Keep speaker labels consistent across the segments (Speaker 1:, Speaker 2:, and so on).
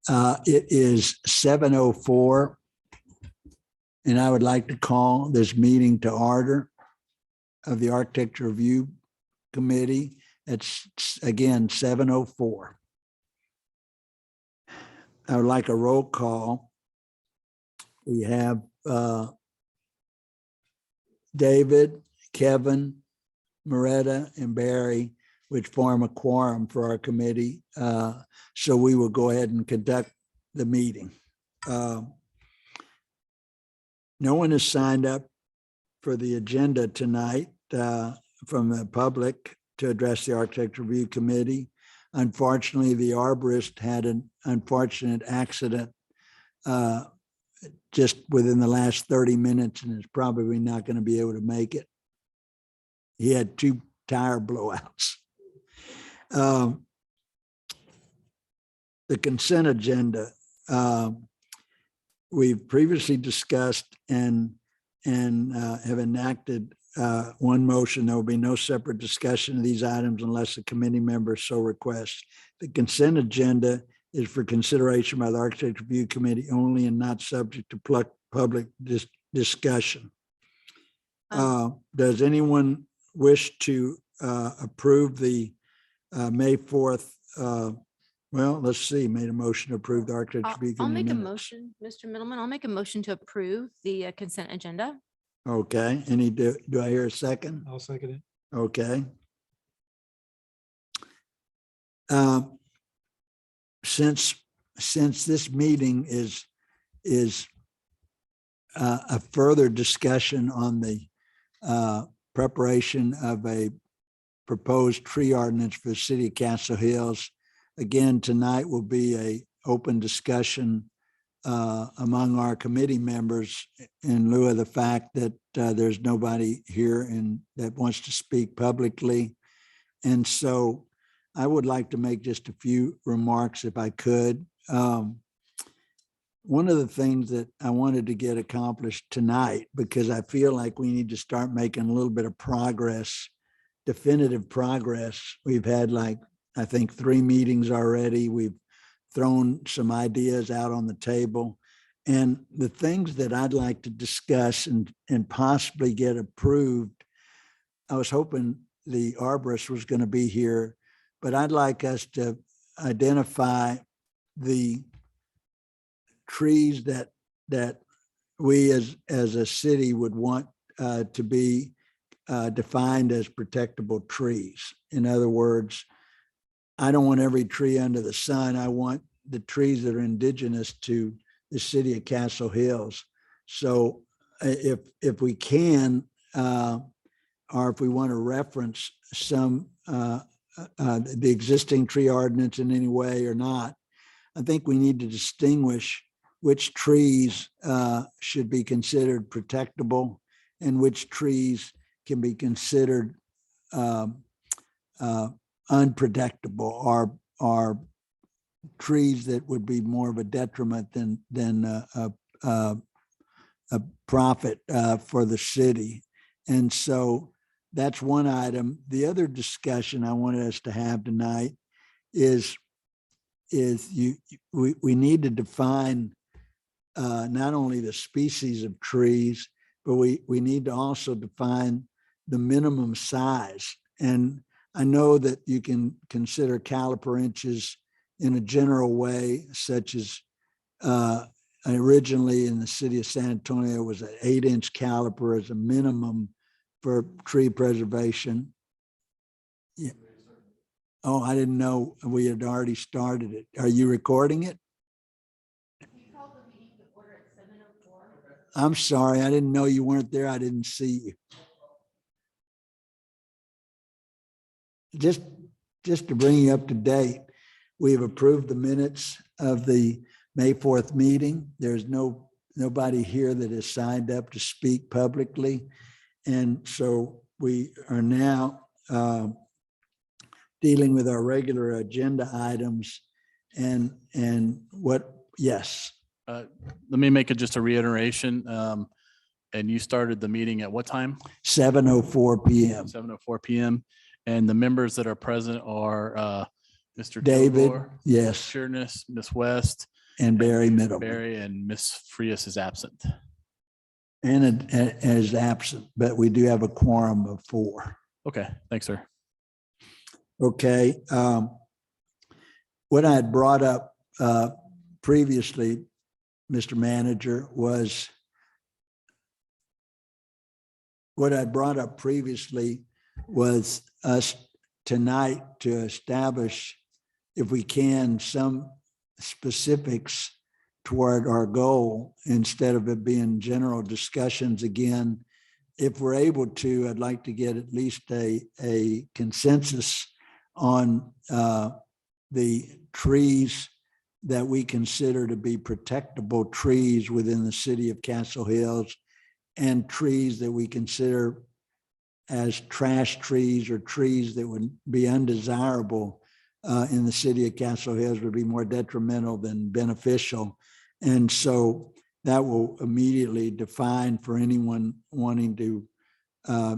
Speaker 1: It is 7:04, and I would like to call this meeting to order of the Architecture Review Committee. It's again 7:04. I would like a roll call. We have David, Kevin, Moretta, and Barry, which form a quorum for our committee. So we will go ahead and conduct the meeting. No one has signed up for the agenda tonight from the public to address the Architecture Review Committee. Unfortunately, the arborist had an unfortunate accident just within the last 30 minutes and is probably not going to be able to make it. He had 2 tire blowouts. The consent agenda, we've previously discussed and have enacted one motion. There will be no separate discussion of these items unless a committee member so requests. The consent agenda is for consideration by the Architecture Review Committee only and not subject to public discussion. Does anyone wish to approve the May 4th? Well, let's see, made a motion to approve the Architecture Review
Speaker 2: I'll
Speaker 1: Committee
Speaker 2: make a
Speaker 1: minutes.
Speaker 2: motion, Mr. Middleman. I'll make a motion to approve the consent agenda.
Speaker 1: Okay, do I hear a second?
Speaker 3: I'll second it.
Speaker 1: Okay. Since this meeting is a further discussion on the preparation of a proposed tree ordinance for the city of Castle Hills, again, tonight will be a open discussion among our committee members in lieu of the fact that there's nobody here and that wants to speak publicly. And so I would like to make just a few remarks if I could. One of the things that I wanted to get accomplished tonight, because I feel like we need to start making a little bit of progress, definitive progress. We've had I think 3 meetings already. We've thrown some ideas out on the table. And the things that I'd like to discuss and possibly get approved, I was hoping the arborist was going to be here, but I'd like us to identify the trees that we as a city would want to be defined as protectable trees. In other words, I don't want every tree under the sun. I want the trees that are indigenous to the city of Castle Hills. So if we can, or if we want to reference some the existing tree ordinance in any way or not, I think we need to distinguish which trees should be considered protectable and which trees can be considered unprotectable, or trees that would be more of a detriment than a profit for the city. And so that's one item. The other discussion I wanted us to have tonight is we need to define not only the species of trees, but we need to also define the minimum size. And I know that you can consider caliper inches in a general way, such as originally in the city of San Antonio was an 8-inch caliper as a minimum for tree preservation. Yeah. Oh, I didn't know we had already started it. Are you recording it?
Speaker 2: You called the meeting to order at 7:04.
Speaker 1: I'm sorry, I didn't know you weren't there. I didn't see you. Just to bring you up to date, we have approved the minutes of the May 4th meeting. There's nobody here that has signed up to speak publicly. And so we are now dealing with our regular agenda items and what, yes.
Speaker 4: Let me make it just a reiteration. And you started the meeting at what time?
Speaker 1: 7:04 p.m.
Speaker 4: 7:04 p.m. And the members that are present are Mr.
Speaker 1: David,
Speaker 4: Kilgore,
Speaker 1: yes.
Speaker 4: Sheerness, Ms. West,
Speaker 1: and Barry Middleman.
Speaker 4: Barry and Miss Frias is absent.
Speaker 1: And is absent, but we do have a quorum of 4.
Speaker 4: Okay, thanks, sir.
Speaker 1: Okay. What I had brought up previously, Mr. Manager, was us tonight to establish, if we can, some specifics toward our goal instead of it being general discussions again. If we're able to, I'd like to get at least a consensus on the trees that we consider to be protectable trees within the city of Castle Hills, and trees that we consider as trash trees or trees that would be undesirable in the city of Castle Hills, would be more detrimental than beneficial. And so that will immediately define for anyone wanting to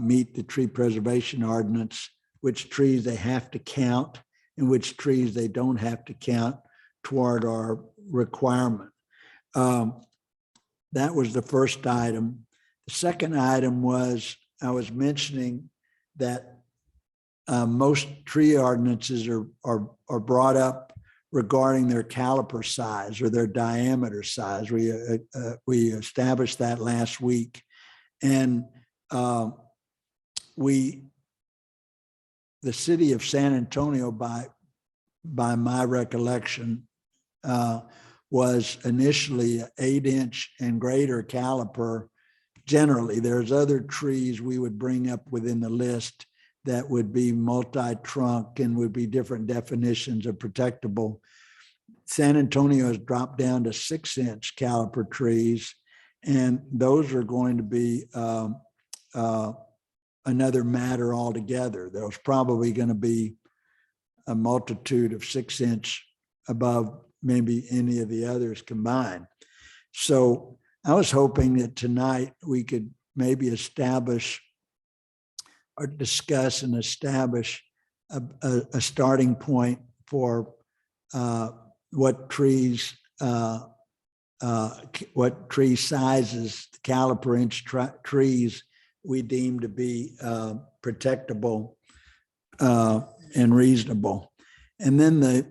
Speaker 1: meet the tree preservation ordinance, which trees they have to count and which trees they don't have to count toward our requirement. That was the first item. The second item was, I was mentioning that most tree ordinances are brought up regarding their caliper size or their diameter size. We established that last week, and the city of San Antonio, by my recollection, was initially an 8-inch and greater caliper. Generally, there's other trees we would bring up within the list that would be multi-trunk and would be different definitions of protectable. San Antonio has dropped down to 6-inch caliper trees, and those are going to be another matter altogether. There's probably going to be a multitude of 6-inch above maybe any of the others combined. So I was hoping that tonight we could maybe establish or discuss and establish a starting point for what tree sizes, caliper inch trees we deem to be protectable and reasonable. And then the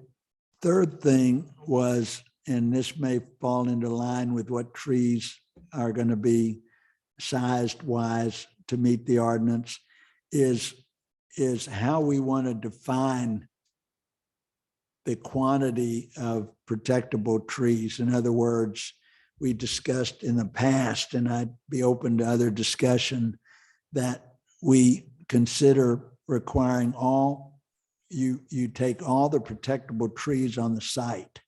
Speaker 1: third thing was, and this may fall into line with what trees are going to be sized wise to meet the ordinance, is how we want to define the quantity of protectable trees. In other words, we discussed in the past, and I'd be open to other discussion, that we consider requiring you take all the protectable trees on the site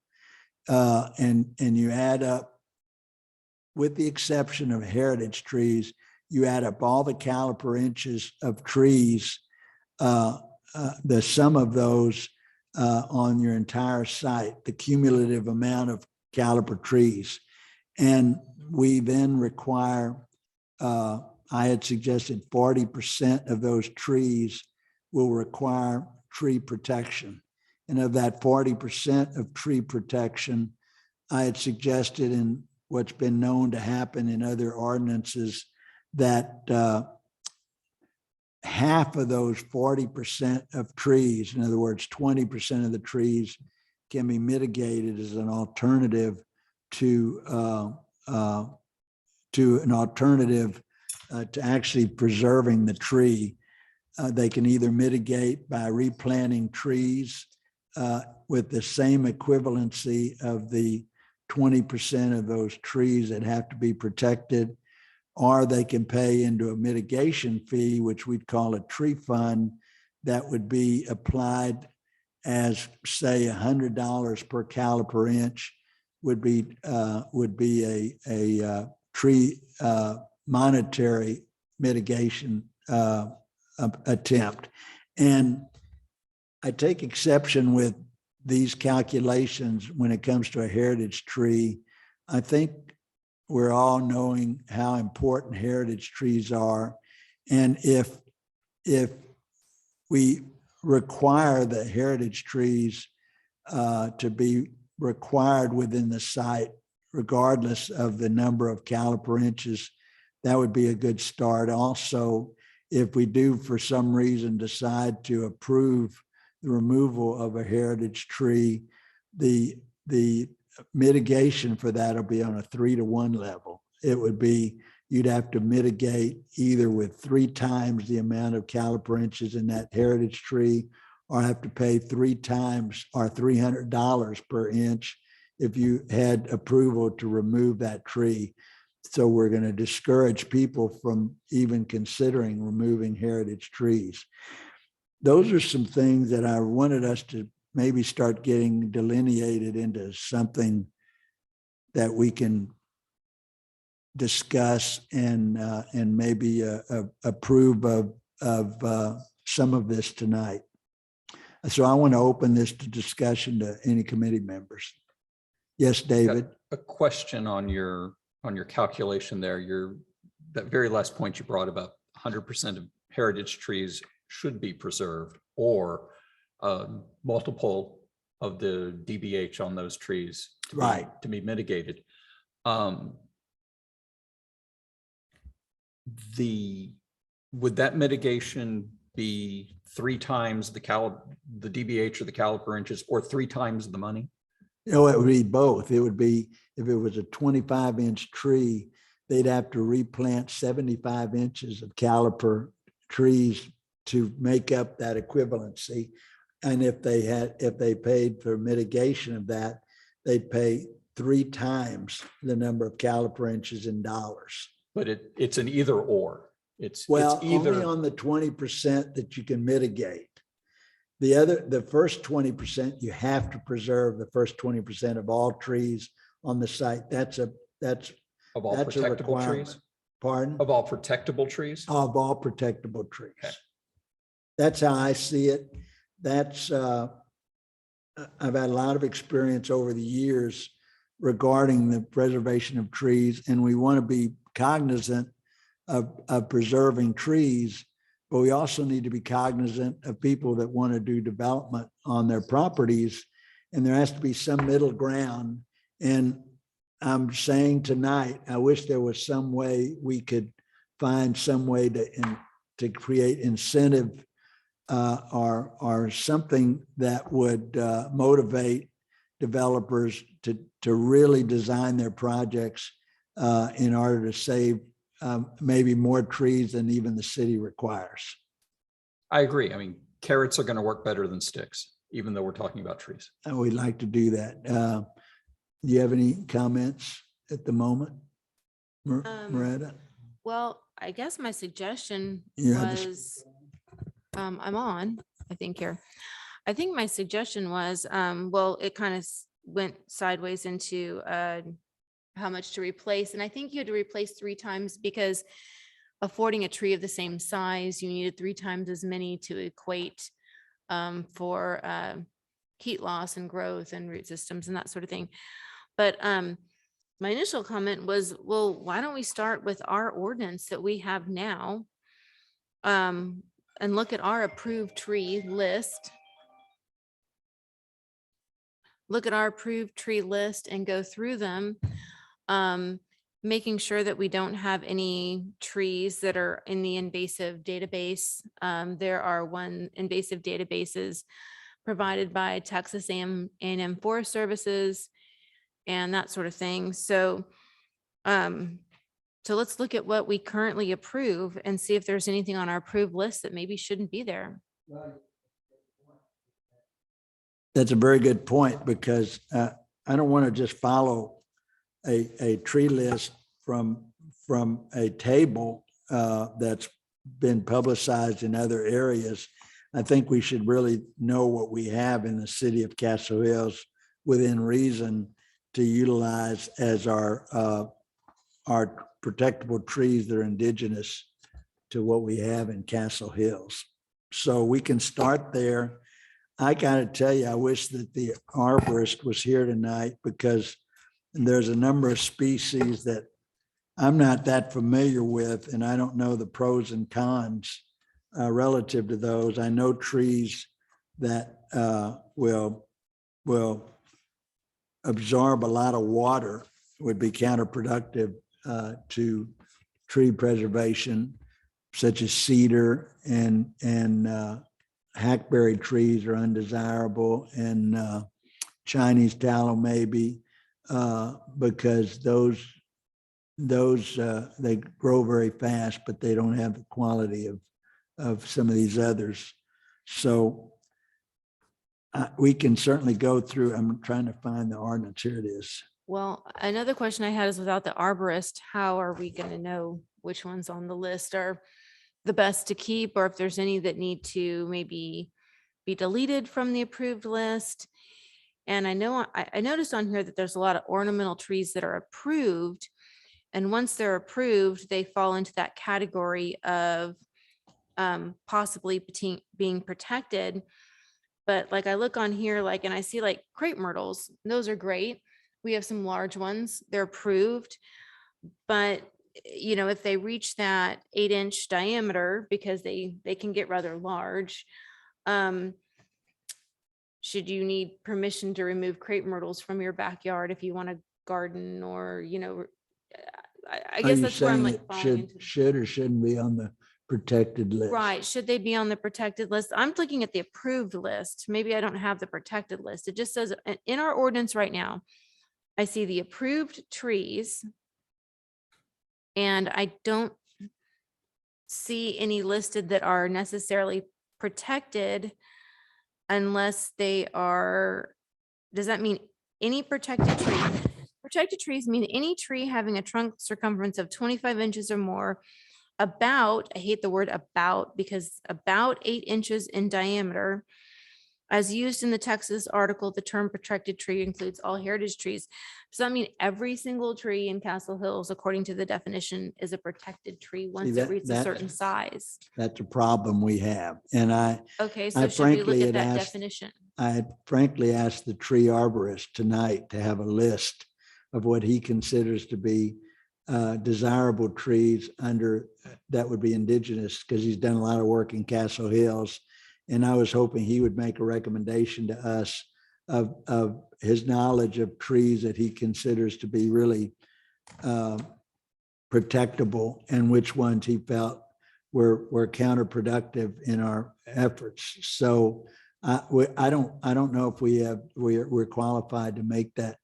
Speaker 1: and you add up, with the exception of heritage trees, you add up all the caliper inches of trees, the sum of those on your entire site, the cumulative amount of caliper trees. And we then require, I had suggested 40% of those trees will require tree protection. And of that 40% of tree protection, I had suggested, in what's been known to happen in other ordinances, that half of those 40% of trees, in other words, 20% of the trees, can be mitigated as an alternative to actually preserving the tree. They can either mitigate by replanting trees with the same equivalency of the 20% of those trees that have to be protected, or they can pay into a mitigation fee, which we'd call a tree fund, that would be applied as, say, $100 per caliper inch would be a tree monetary mitigation attempt. And I take exception with these calculations when it comes to a heritage tree. I think we're all knowing how important heritage trees are. And if we require the heritage trees to be required within the site, regardless of the number of caliper inches, that would be a good start. Also, if we do for some reason decide to approve the removal of a heritage tree, the mitigation for that will be on a 3-to-1 level. It would be, you'd have to mitigate either with 3 times the amount of caliper inches in that heritage tree, or have to pay 3 times or $300 per inch if you had approval to remove that tree. So we're going to discourage people from even considering removing heritage trees. Those are some things that I wanted us to maybe start getting delineated into something that we can discuss and maybe approve of some of this tonight. So I want to open this to discussion to any committee members. Yes, David.
Speaker 3: A question on your calculation there. That very last point you brought about 100% of heritage trees should be preserved, or multiple of the DBH on those trees to be mitigated. Would that mitigation be 3 times the DBH or the caliper inches, or 3 times the money?
Speaker 1: No, it would be both. It would be, if it was a 25-inch tree, they'd have to replant 75 inches of caliper trees to make up that equivalency. And if they paid for mitigation of that, they'd pay 3 times the number of caliper inches in dollars.
Speaker 3: But it's an either or. It's
Speaker 1: Only
Speaker 3: either
Speaker 1: on the 20% that you can mitigate. The first 20%, you have to preserve the first 20% of all trees on the site. That's
Speaker 3: of all
Speaker 1: a
Speaker 3: protectable
Speaker 1: requirement.
Speaker 3: trees.
Speaker 1: Pardon?
Speaker 3: Of all protectable trees.
Speaker 1: Of all protectable trees.
Speaker 3: Okay.
Speaker 1: That's how I see it. That's I've had a lot of experience over the years regarding the preservation of trees, and we want to be cognizant of preserving trees, but we also need to be cognizant of people that want to do development on their properties, and there has to be some middle ground. And I'm saying tonight, I wish there was some way we could find some way to create incentive or something that would motivate developers to really design their projects in order to save maybe more trees than even the city requires.
Speaker 3: I agree. I mean, carrots are going to work better than sticks, even though we're talking about trees.
Speaker 1: And we'd like to do that. Do you have any comments at the moment, Miranda?
Speaker 2: Well, I guess my suggestion
Speaker 1: Yeah,
Speaker 2: was, I'm on, I think here. I think my suggestion was, well, it kind of went sideways into how much to replace. And I think you had to replace 3 times because affording a tree of the same size, you needed 3 times as many to equate for heat loss and growth and root systems and that sort of thing. But my initial comment was, well, why don't we start with our ordinance that we have now and look at our approved tree list. Look at our approved tree list and go through them, making sure that we don't have any trees that are in the invasive database. There are invasive databases provided by Texas A&M Forest Services and that sort of thing. So let's look at what we currently approve and see if there's anything on our approved list that maybe shouldn't be there.
Speaker 1: That's a very good point, because I don't want to just follow a tree list from a table that's been publicized in other areas. I think we should really know what we have in the city of Castle Hills within reason to utilize as our protectable trees that are indigenous to what we have in Castle Hills. So we can start there. I got to tell you, I wish that the arborist was here tonight, because there's a number of species that I'm not that familiar with, and I don't know the pros and cons relative to those. I know trees that will absorb a lot of water, would be counterproductive to tree preservation, such as cedar and hackberry trees are undesirable, and Chinese tallow maybe, because those they grow very fast, but they don't have the quality of some of these others. So we can certainly go through. I'm trying to find the ordinance. Here it is.
Speaker 2: Well, another question I had is, without the arborist, how are we going to know which ones on the list are the best to keep, or if there's any that need to maybe be deleted from the approved list? And I know I noticed on here that there's a lot of ornamental trees that are approved. And once they're approved, they fall into that category of possibly being protected. But like I look on here, like, and I see like crepe myrtles, those are great. We have some large ones, they're approved. But you know, if they reach that 8-inch diameter, because they can get rather large, should you need permission to remove crepe myrtles from your backyard if you want to garden, or, you know, I
Speaker 1: Are
Speaker 2: guess
Speaker 1: you
Speaker 2: that's where I'm
Speaker 1: saying
Speaker 2: like
Speaker 1: it
Speaker 2: falling into.
Speaker 1: should or shouldn't be on the protected list?
Speaker 2: Right, should they be on the protected list? I'm looking at the approved list. Maybe I don't have the protected list. It just says in our ordinance right now, I see the approved trees, and I don't see any listed that are necessarily protected unless they are. Does that mean any protected tree? Protected trees mean any tree having a trunk circumference of 25 inches or more, about, I hate the word about, because about 8 inches in diameter. As used in the Texas article, the term protected tree includes all heritage trees. Does that mean every single tree in Castle Hills, according to the definition, is a protected tree once it reaches a certain size?
Speaker 1: That's a problem we have. And
Speaker 2: Okay, so should we look
Speaker 1: frankly
Speaker 2: at
Speaker 1: had
Speaker 2: that
Speaker 1: asked-
Speaker 2: definition?
Speaker 1: I had frankly asked the tree arborist tonight to have a list of what he considers to be desirable trees that would be indigenous, because he's done a lot of work in Castle Hills. And I was hoping he would make a recommendation to us of his knowledge of trees that he considers to be really protectable, and which ones he felt were counterproductive in our efforts. So I don't know if we're qualified to make that.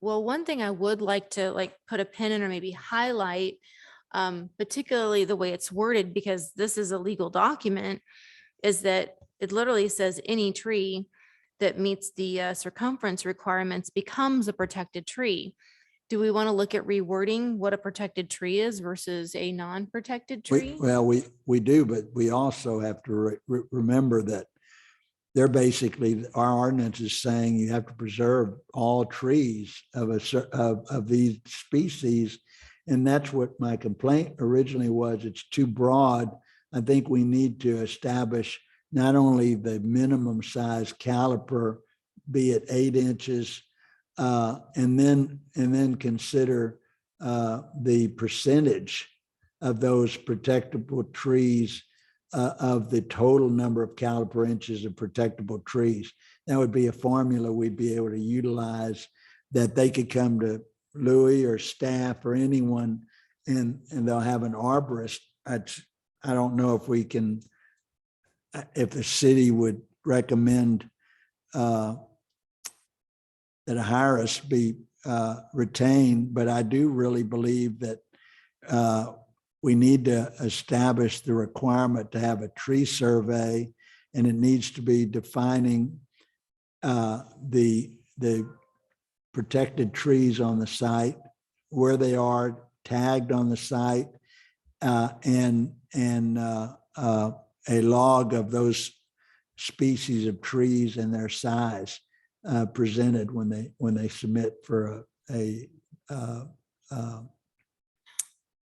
Speaker 2: Well, one thing I would like to put a pin in or maybe highlight, particularly the way it's worded, because this is a legal document, is that it literally says any tree that meets the circumference requirements becomes a protected tree. Do we want to look at rewording what a protected tree is versus a non-protected tree?
Speaker 1: We do, but we also have to remember that they're basically, our ordinance is saying you have to preserve all trees of these species. And that's what my complaint originally was. It's too broad. I think we need to establish not only the minimum size caliper, be it 8 inches, and then consider the percentage of those protectable trees of the total number of caliper inches of protectable trees. That would be a formula we'd be able to utilize, that they could come to Louis or staff or anyone, and they'll have an arborist. I don't know if we can, if the city would recommend that a hirist be retained, but I do really believe that we need to establish the requirement to have a tree survey, and it needs to be defining the protected trees on the site, where they are tagged on the site, and a log of those species of trees and their size presented when they submit for a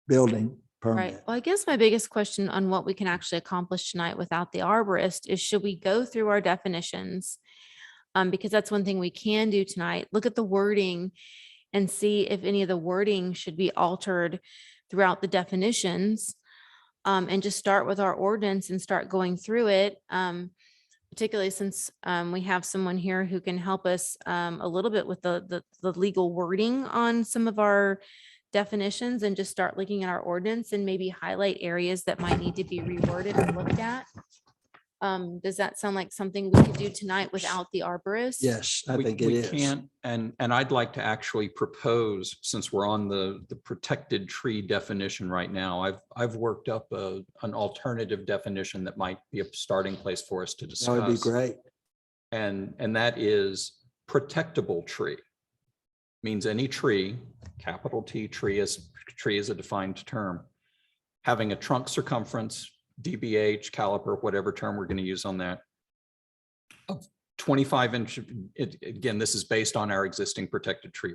Speaker 1: building permit.
Speaker 2: Right. Well, I guess my biggest question on what we can actually accomplish tonight without the arborist is, should we go through our definitions? Because that's one thing we can do tonight. Look at the wording and see if any of the wording should be altered throughout the definitions, and just start with our ordinance and start going through it. particularly since we have someone here who can help us a little bit with the legal wording on some of our definitions, and just start looking at our ordinance and maybe highlight areas that might need to be reworded or looked at. Does that sound like something we could do tonight without the arborist?
Speaker 1: Yes, I think it
Speaker 3: We
Speaker 1: is.
Speaker 3: can't, and I'd like to actually propose, since we're on the protected tree definition right now, I've worked up an alternative definition that might be a starting place for us to discuss.
Speaker 1: That would be great.
Speaker 3: And that is protectable tree. Means any tree, capital T, tree is a defined term, having a trunk circumference, DBH, caliper, whatever term we're going to use on that, of 25 inches. Again, this is based on our existing protected tree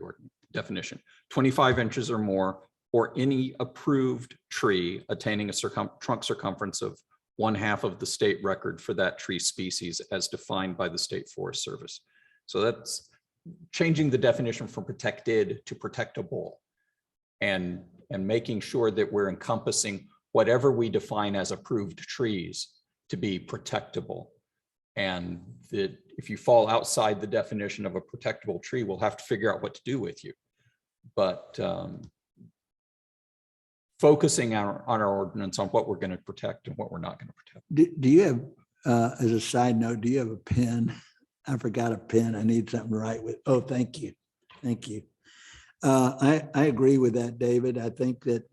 Speaker 3: definition, 25 inches or more, or any approved tree attaining a trunk circumference of 1/2 of the state record for that tree species as defined by the State Forest Service. So that's changing the definition from protected to protectable, and making sure that we're encompassing whatever we define as approved trees to be protectable. And that if you fall outside the definition of a protectable tree, we'll have to figure out what to do with you. But focusing on our ordinance on what we're going to protect and what we're not going to protect.
Speaker 1: Do you have, as a side note, do you have a pen? I forgot a pen. I need something to write with. Oh, thank you. Thank you. I agree with that, David. I think that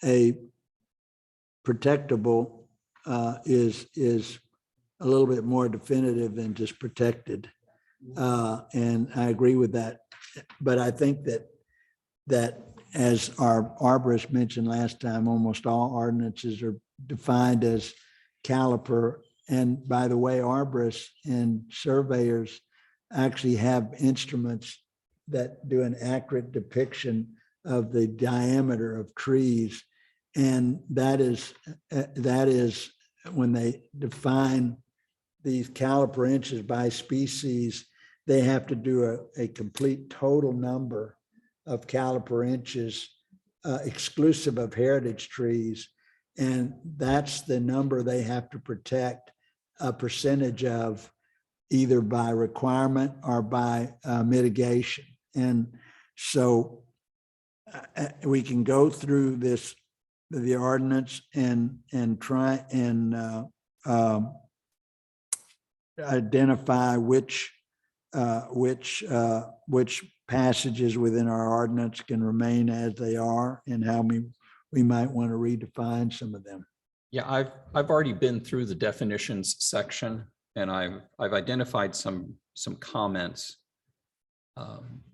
Speaker 1: a protectable is a little bit more definitive than just protected. And I agree with that. But I think that as our arborist mentioned last time, almost all ordinances are defined as caliper. And by the way, arborists and surveyors actually have instruments that do an accurate depiction of the diameter of trees. And that is when they define these caliper inches by species, they have to do a complete total number of caliper inches exclusive of heritage trees. And that's the number they have to protect a percentage of, either by requirement or by mitigation. And so we can go through the ordinance and try and identify which passages within our ordinance can remain as they are, and how we might want to redefine some of them.
Speaker 3: Yeah, I've already been through the definitions section, and I've identified some comments.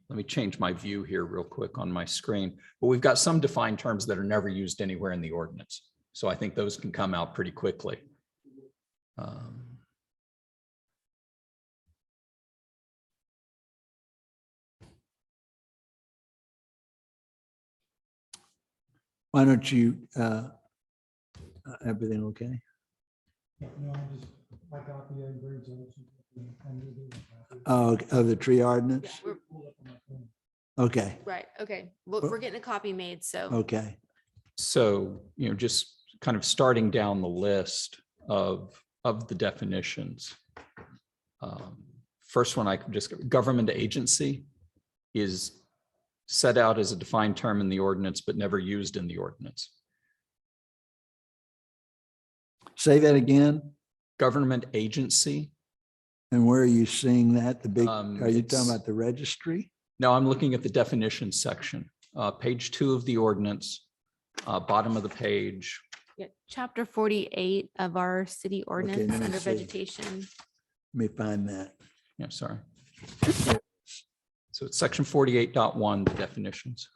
Speaker 3: Let me change my view here real quick on my screen. But we've got some defined terms that are never used anywhere in the ordinance. So I think those can come out pretty quickly.
Speaker 1: Why don't you, everything okay?
Speaker 5: No, I just, my copy of grades.
Speaker 1: Oh, of the tree ordinance?
Speaker 2: Yeah,
Speaker 1: Okay,
Speaker 2: right. Okay. Well, we're getting a copy made. So
Speaker 1: okay.
Speaker 3: So, just kind of starting down the list of the definitions. First one, I can just, government agency is set out as a defined term in the ordinance, but never used in the ordinance.
Speaker 1: Say that again.
Speaker 3: Government agency.
Speaker 1: And where are you seeing that? The big, are you
Speaker 3: It's-
Speaker 1: talking about the registry?
Speaker 3: No, I'm looking at the definition section, page 2 of the ordinance, bottom of the page.
Speaker 2: yeah, chapter 48 of our city ordinance
Speaker 1: let me
Speaker 2: under
Speaker 1: see.
Speaker 2: vegetation.
Speaker 1: Let me find that.
Speaker 3: Yeah, sorry. So it's section 48.1, the definitions.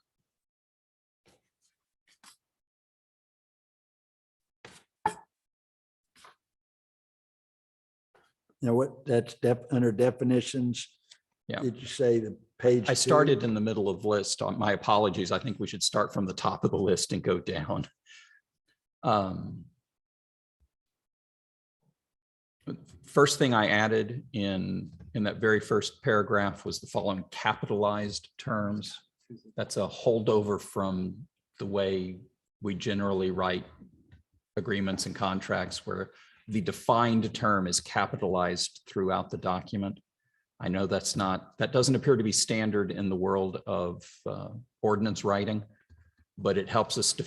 Speaker 1: Now what, that's under definitions?
Speaker 3: Yeah.
Speaker 1: Did you say the page?
Speaker 3: I
Speaker 1: 2?
Speaker 3: started in the middle of list. My apologies. I think we should start from the top of the list and go down. First thing I added in that very first paragraph was the following capitalized terms. That's a holdover from the way we generally write agreements and contracts, where the defined term is capitalized throughout the document. I know that doesn't appear to be standard in the world of ordinance writing, but it helps us to,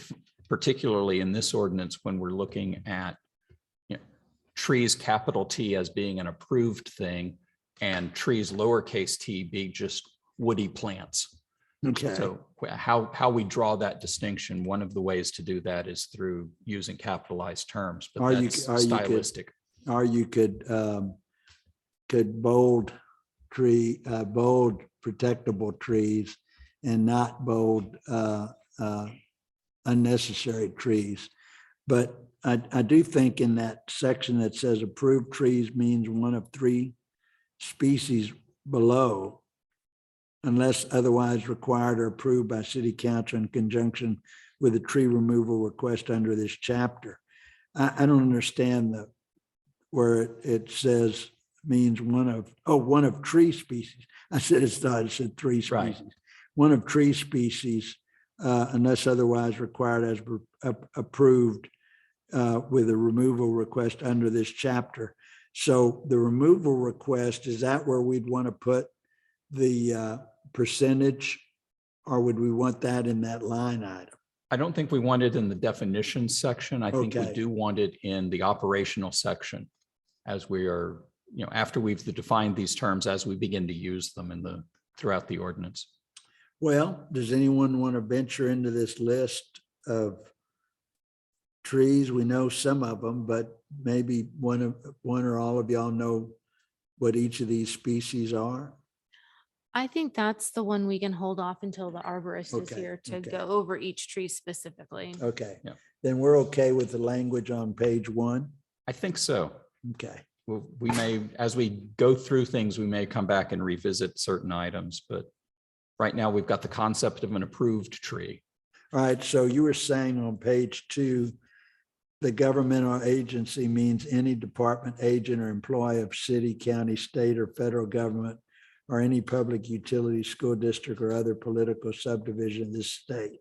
Speaker 3: particularly in this ordinance, when we're looking at trees capital T as being an approved thing and trees lowercase t being just woody plants.
Speaker 1: Okay,
Speaker 3: So how we draw that distinction, one of the ways to do that is through using capitalized terms, but
Speaker 1: Or you
Speaker 3: that's
Speaker 1: c- or you could-
Speaker 3: stylistic.
Speaker 1: or you could bold protectable trees and not bold unnecessary trees. But I do think in that section that says approved trees means one of 3 species below, unless otherwise required or approved by city council in conjunction with a tree removal request under this chapter. I don't understand where it says means one of tree species. I said it 3 species.
Speaker 3: Right.
Speaker 1: One of tree species, unless otherwise required as approved with a removal request under this chapter. So the removal request, is that where we'd want to put the percentage, or would we want that in that line item?
Speaker 3: I don't think we want it in the definitions section. I think we
Speaker 1: Okay.
Speaker 3: do want it in the operational section as we are, after we've defined these terms, as we begin to use them throughout the ordinance.
Speaker 1: Well, does anyone want to venture into this list of trees? We know some of them, but maybe one or all of y'all know what each of these species are?
Speaker 2: I think that's the one we can hold off until the arborist is
Speaker 1: Okay,
Speaker 2: here to
Speaker 1: okay.
Speaker 2: go over each tree specifically.
Speaker 1: Okay,
Speaker 3: Yeah.
Speaker 1: then we're okay with the language on page 1?
Speaker 3: I think so.
Speaker 1: Okay,
Speaker 3: We may, as we go through things, we may come back and revisit certain items, but right now we've got the concept of an approved tree.
Speaker 1: all right, so you were saying on page 2, the government or agency means any department, agent, or employee of city, county, state, or federal government, or any public utility, school district, or other political subdivision of this state.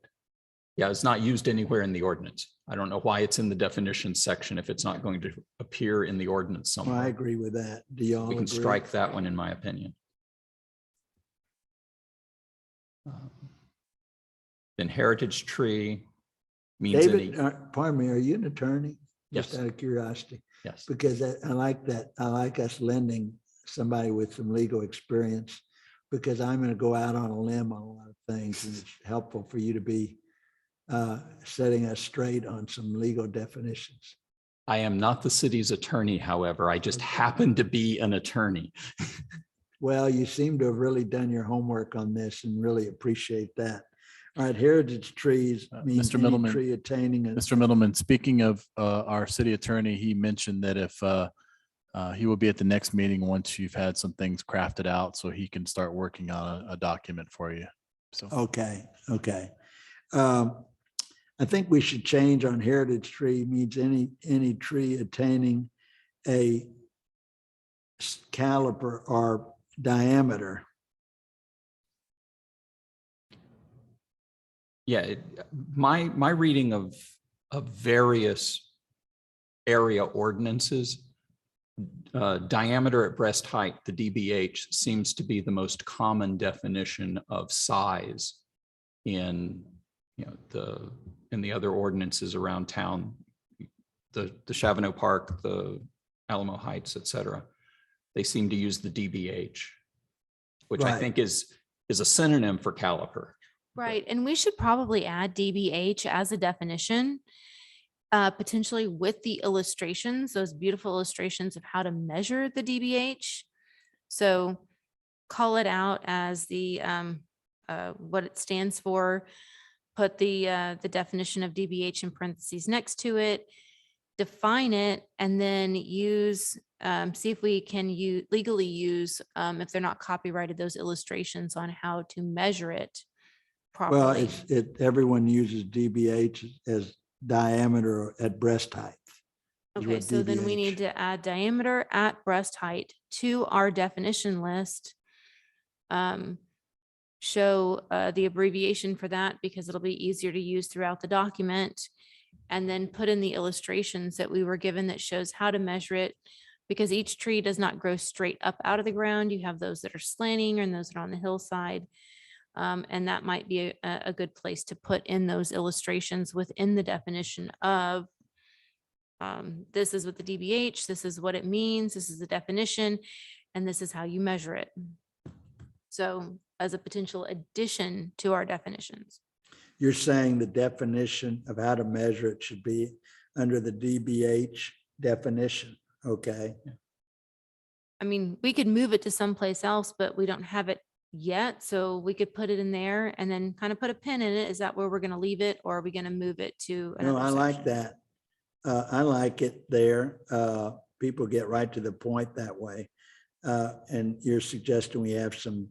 Speaker 3: Yeah, it's not used anywhere in the ordinance. I don't know why it's in the definitions section if it's not going to appear in the ordinance
Speaker 1: Well, I
Speaker 3: somewhere.
Speaker 1: agree with that. Do y'all
Speaker 3: We can
Speaker 1: agree?
Speaker 3: strike that one, in my opinion. Then heritage tree means
Speaker 1: David,
Speaker 3: any,
Speaker 1: pardon me, are you an attorney?
Speaker 3: Yes.
Speaker 1: Just out of curiosity,
Speaker 3: yes.
Speaker 1: because I like that. I like us lending somebody with some legal experience, because I'm going to go out on a limb on a lot of things, and it's helpful for you to be setting us straight on some legal definitions.
Speaker 3: I am not the city's attorney, however. I just happen to be an attorney.
Speaker 1: Well, you seem to have really done your homework on this and really appreciate that. All right, heritage trees means
Speaker 4: Mr.
Speaker 1: any
Speaker 4: Middleman,
Speaker 1: tree attaining a
Speaker 4: Mr. Middleman, speaking of our city attorney, he mentioned that if he will be at the next meeting once you've had some things crafted out, so he can start working on a document for you. So,
Speaker 1: Okay, okay. I think we should change on heritage tree means any tree attaining a caliper or diameter.
Speaker 3: Yeah, my reading of various area ordinances, diameter at breast height, the DBH, seems to be the most common definition of size in the other ordinances around town, the Chavano Park, the Alamo Heights, et cetera. They seem to use the DBH, which I
Speaker 1: Right.
Speaker 3: think is a synonym for caliper.
Speaker 2: Right, and we should probably add DBH as a definition, potentially with the illustrations, those beautiful illustrations of how to measure the DBH. So call it out as the what it stands for, put the definition of DBH in parentheses next to it, define it, and then use, see if we can legally use, if they're not copyrighted, those illustrations on how to measure it
Speaker 1: Well,
Speaker 2: properly.
Speaker 1: everyone uses DBH as diameter at breast height. is
Speaker 2: Okay,
Speaker 1: what
Speaker 2: so then we
Speaker 1: DBH.
Speaker 2: need to add diameter at breast height to our definition list. Show the abbreviation for that because it'll be easier to use throughout the document. and then put in the illustrations that we were given that shows how to measure it. Because each tree does not grow straight up out of the ground. You have those that are slanting and those that are on the hillside. And that might be a good place to put in those illustrations within the definition of this is what the DBH, this is what it means, this is the definition, and this is how you measure it. So as a potential addition to our definitions.
Speaker 1: You're saying the definition of how to measure it should be under the DBH definition, okay?
Speaker 2: I mean, we could move it to someplace else, but we don't have it yet. So we could put it in there and then kind of put a pin in it. Is that where we're going to leave it, or are we going to move it to
Speaker 1: No,
Speaker 2: another
Speaker 1: I like
Speaker 2: section?
Speaker 1: that. I like it there. People get right to the point that way. And you're suggesting we have some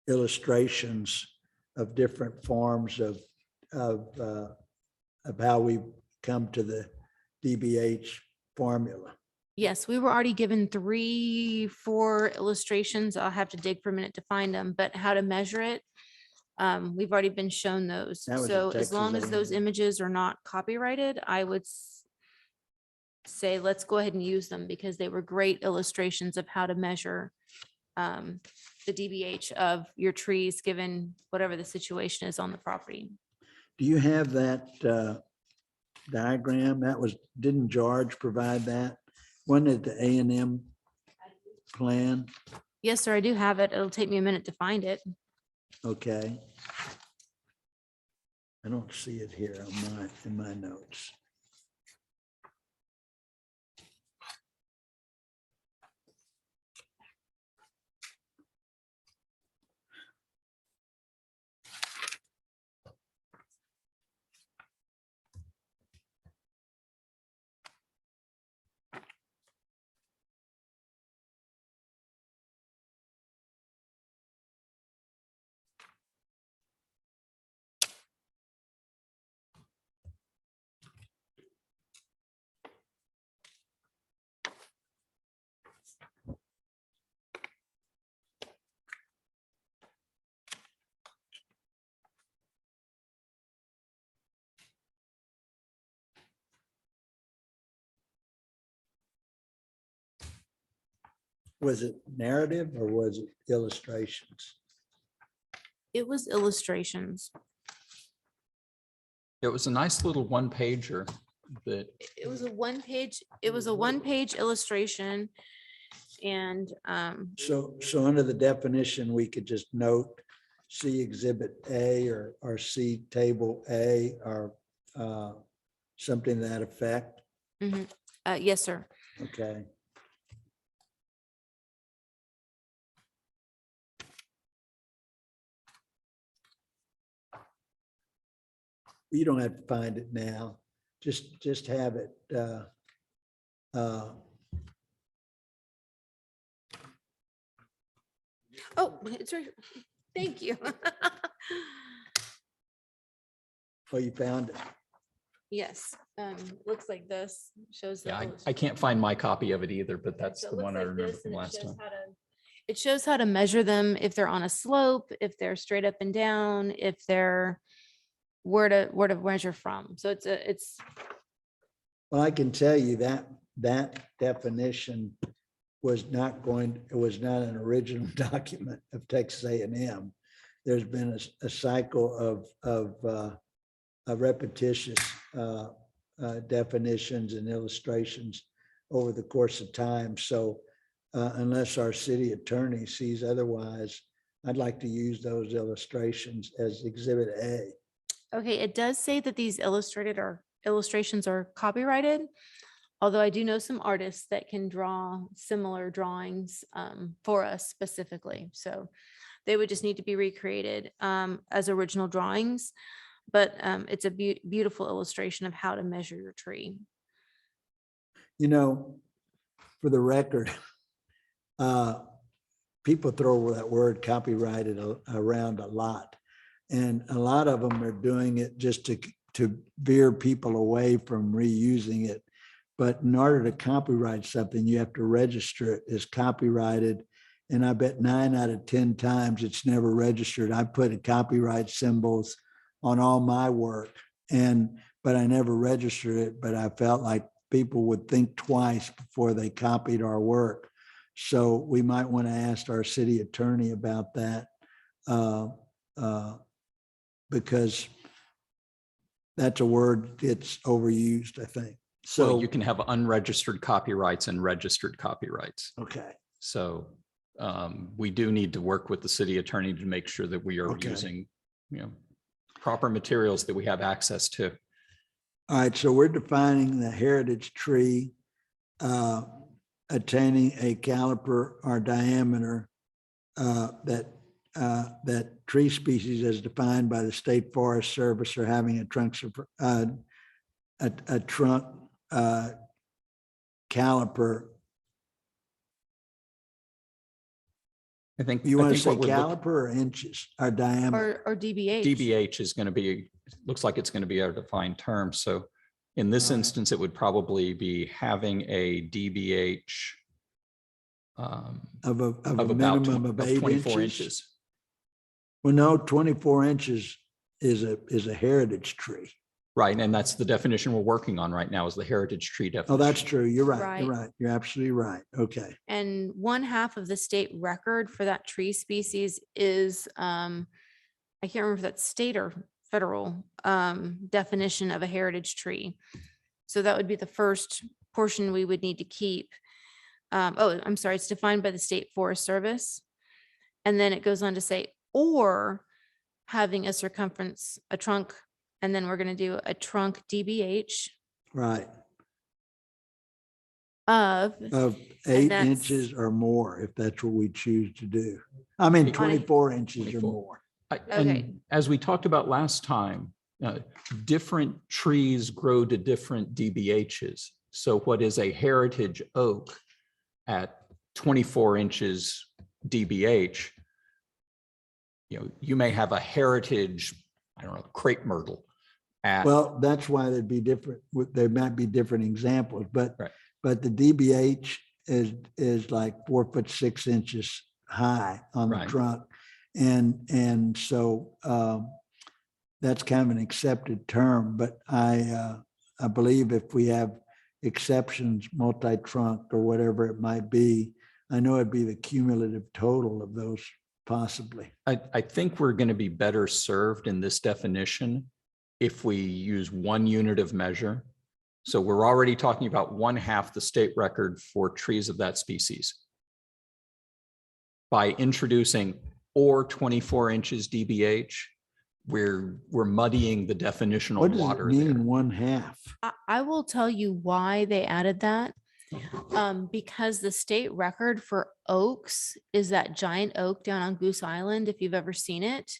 Speaker 1: illustrations of different forms of how we come to the DBH formula.
Speaker 2: Yes, we were already given 3, 4 illustrations. I'll have to dig for a minute to find them, but how to measure it. We've already been shown those.
Speaker 1: That was a
Speaker 2: So as
Speaker 1: Texas
Speaker 2: long as those
Speaker 1: A&M.
Speaker 2: images are not copyrighted, I would say, let's go ahead and use them because they were great illustrations of how to measure the DBH of your trees, given whatever the situation is on the property.
Speaker 1: Do you have that diagram? Didn't George provide that? Wasn't it the A&M plan?
Speaker 2: Yes, sir, I do have it. It'll take me a minute to find it.
Speaker 1: Okay. I don't see it here in my notes. Was it narrative or was it illustrations?
Speaker 2: It was illustrations.
Speaker 3: It was a nice little one pager that,
Speaker 2: It was a one-page illustration. And
Speaker 1: So under the definition, we could just note, see Exhibit A or see Table A or something to that effect.
Speaker 2: yes, sir.
Speaker 1: Okay. You don't have to find it now. Just have it.
Speaker 2: Oh, it's right. Thank you.
Speaker 1: Oh, you found it.
Speaker 2: Yes, looks like this shows. the
Speaker 3: yeah, I
Speaker 2: illustration.
Speaker 3: can't find my copy of it either, but that's
Speaker 2: So it
Speaker 3: the
Speaker 2: looks
Speaker 3: one I
Speaker 2: like
Speaker 3: remember
Speaker 2: this,
Speaker 3: from
Speaker 2: and
Speaker 3: last time.
Speaker 2: it shows how to measure them, if they're on a slope, if they're straight up and down, if they're where to measure from. So it's
Speaker 1: Well, I can tell you that definition was not an original document of Texas A&M. There's been a cycle of repetitious definitions and illustrations over the course of time. So unless our city attorney sees otherwise, I'd like to use those illustrations as Exhibit A.
Speaker 2: okay. It does say that these illustrations are copyrighted. Although I do know some artists that can draw similar drawings for us specifically. So they would just need to be recreated as original drawings. But it's a beautiful illustration of how to measure your tree.
Speaker 1: You know, for the record, people throw that word copyrighted around a lot. And a lot of them are doing it just to veer people away from reusing it. But in order to copyright something, you have to register it as copyrighted. And I bet 9 out of 10 times it's never registered. I put copyright symbols on all my work. but I never registered it, but I felt like people would think twice before they copied our work. So we might want to ask our city attorney about that, because that's a word that's overused, I think.
Speaker 3: So
Speaker 1: So
Speaker 3: you can have unregistered copyrights and registered copyrights.
Speaker 1: okay,
Speaker 3: So we do need to work with the city attorney to make sure that we are
Speaker 1: Okay.
Speaker 3: using, proper materials that we have access to.
Speaker 1: all right. So we're defining the heritage tree attaining a caliper or diameter that tree species as defined by the State Forest Service or having a trunk caliper.
Speaker 3: I think.
Speaker 1: You
Speaker 3: I
Speaker 1: want to
Speaker 3: think
Speaker 1: say
Speaker 3: what we're looking-
Speaker 1: caliper or inches or diameter?
Speaker 2: Or DBH.
Speaker 3: DBH is going to be, looks like it's going to be a defined term. So in this
Speaker 1: All right.
Speaker 3: instance, it would probably be having a DBH
Speaker 1: Of a
Speaker 3: of about
Speaker 1: minimum of 8
Speaker 3: 24
Speaker 1: inches?
Speaker 3: inches.
Speaker 1: Well, no, 24 inches is a heritage tree.
Speaker 3: Right. And that's the definition we're working on right now is the heritage tree definition.
Speaker 1: Oh, that's true. You're right. You're
Speaker 2: Right.
Speaker 1: right. You're absolutely right. Okay.
Speaker 2: And 1/2 of the state record for that tree species is, I can't remember if that's state or federal definition of a heritage tree. So that would be the first portion we would need to keep. Oh, I'm sorry, it's defined by the State Forest Service. And then it goes on to say, or having a circumference, a trunk, and then we're going to do a trunk DBH
Speaker 1: Right.
Speaker 2: of,
Speaker 1: Of 8
Speaker 2: that's-
Speaker 1: inches or more, if that's what we choose to do. I mean, 24 inches or
Speaker 3: 24.
Speaker 1: more.
Speaker 2: Okay.
Speaker 3: And as we talked about last time, different trees grow to different DBHs. So what is a heritage oak at 24 inches DBH, you may have a heritage, I don't know, crepe myrtle at,
Speaker 1: Well, that's why there'd be different, there might be different examples, but,
Speaker 3: Right.
Speaker 1: but the DBH is like 4'6" high on the
Speaker 3: Right.
Speaker 1: trunk. And so that's kind of an accepted term, but I believe if we have exceptions, multi-trunk or whatever it might be, I know it'd be the cumulative total of those possibly.
Speaker 3: I think we're going to be better served in this definition if we use one unit of measure. So we're already talking about 1/2 the state record for trees of that species. By introducing or 24 inches DBH, we're muddying the definitional
Speaker 1: What does it
Speaker 3: water there.
Speaker 1: mean 1/2?
Speaker 2: I will tell you why they added that. Because the state record for oaks is that giant oak down on Goose Island, if you've ever seen it.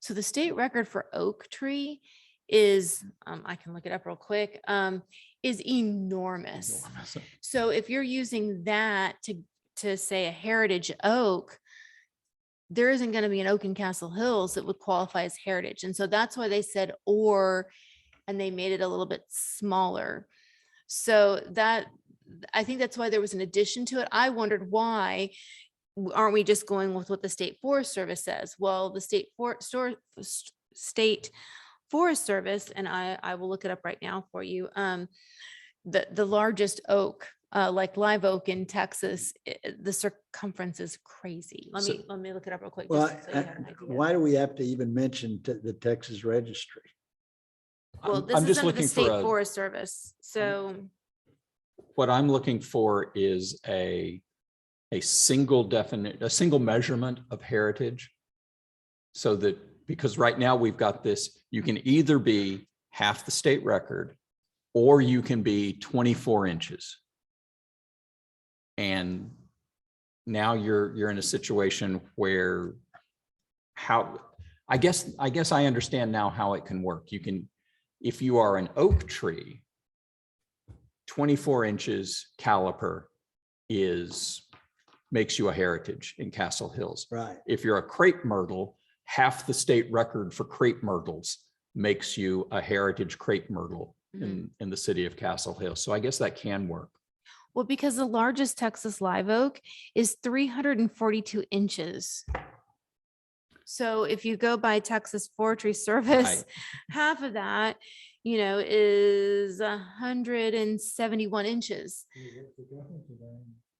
Speaker 2: So the state record for oak tree is, I can look it up real quick, is enormous.
Speaker 3: Enormous.
Speaker 2: So if you're using that to say a heritage oak, there isn't going to be an oak in Castle Hills that would qualify as heritage. And so that's why they said or, and they made it a little bit smaller. So that, I think that's why there was an addition to it. I wondered why aren't we just going with what the State Forest Service says? Well, the State Forest Service, and I will look it up right now for you. The largest oak, like live oak in Texas, the circumference is crazy. Let me look it up real quick.
Speaker 1: Well,
Speaker 2: just so you have an idea.
Speaker 1: why do we have to even mention the Texas Registry?
Speaker 2: Well,
Speaker 3: I'm
Speaker 2: this is
Speaker 3: just
Speaker 2: under the
Speaker 3: looking
Speaker 2: State
Speaker 3: for a,
Speaker 2: Forest Service. So
Speaker 3: what I'm looking for is a single measurement of heritage. So that, because right now we've got this, you can either be 1/2 the state record or you can be 24 inches. And now you're in a situation where I guess I understand now how it can work. You can, if you are an oak tree, 24 inches caliper makes you a heritage in Castle Hills.
Speaker 1: Right.
Speaker 3: If you're a crepe myrtle, 1/2 the state record for crepe myrtles makes you a heritage crepe myrtle in the city of Castle Hills. So I guess that can work.
Speaker 2: well, because the largest Texas live oak is 342 inches. So if you go by Texas Forestry Service,
Speaker 3: Right.
Speaker 2: half of that, is 171 inches.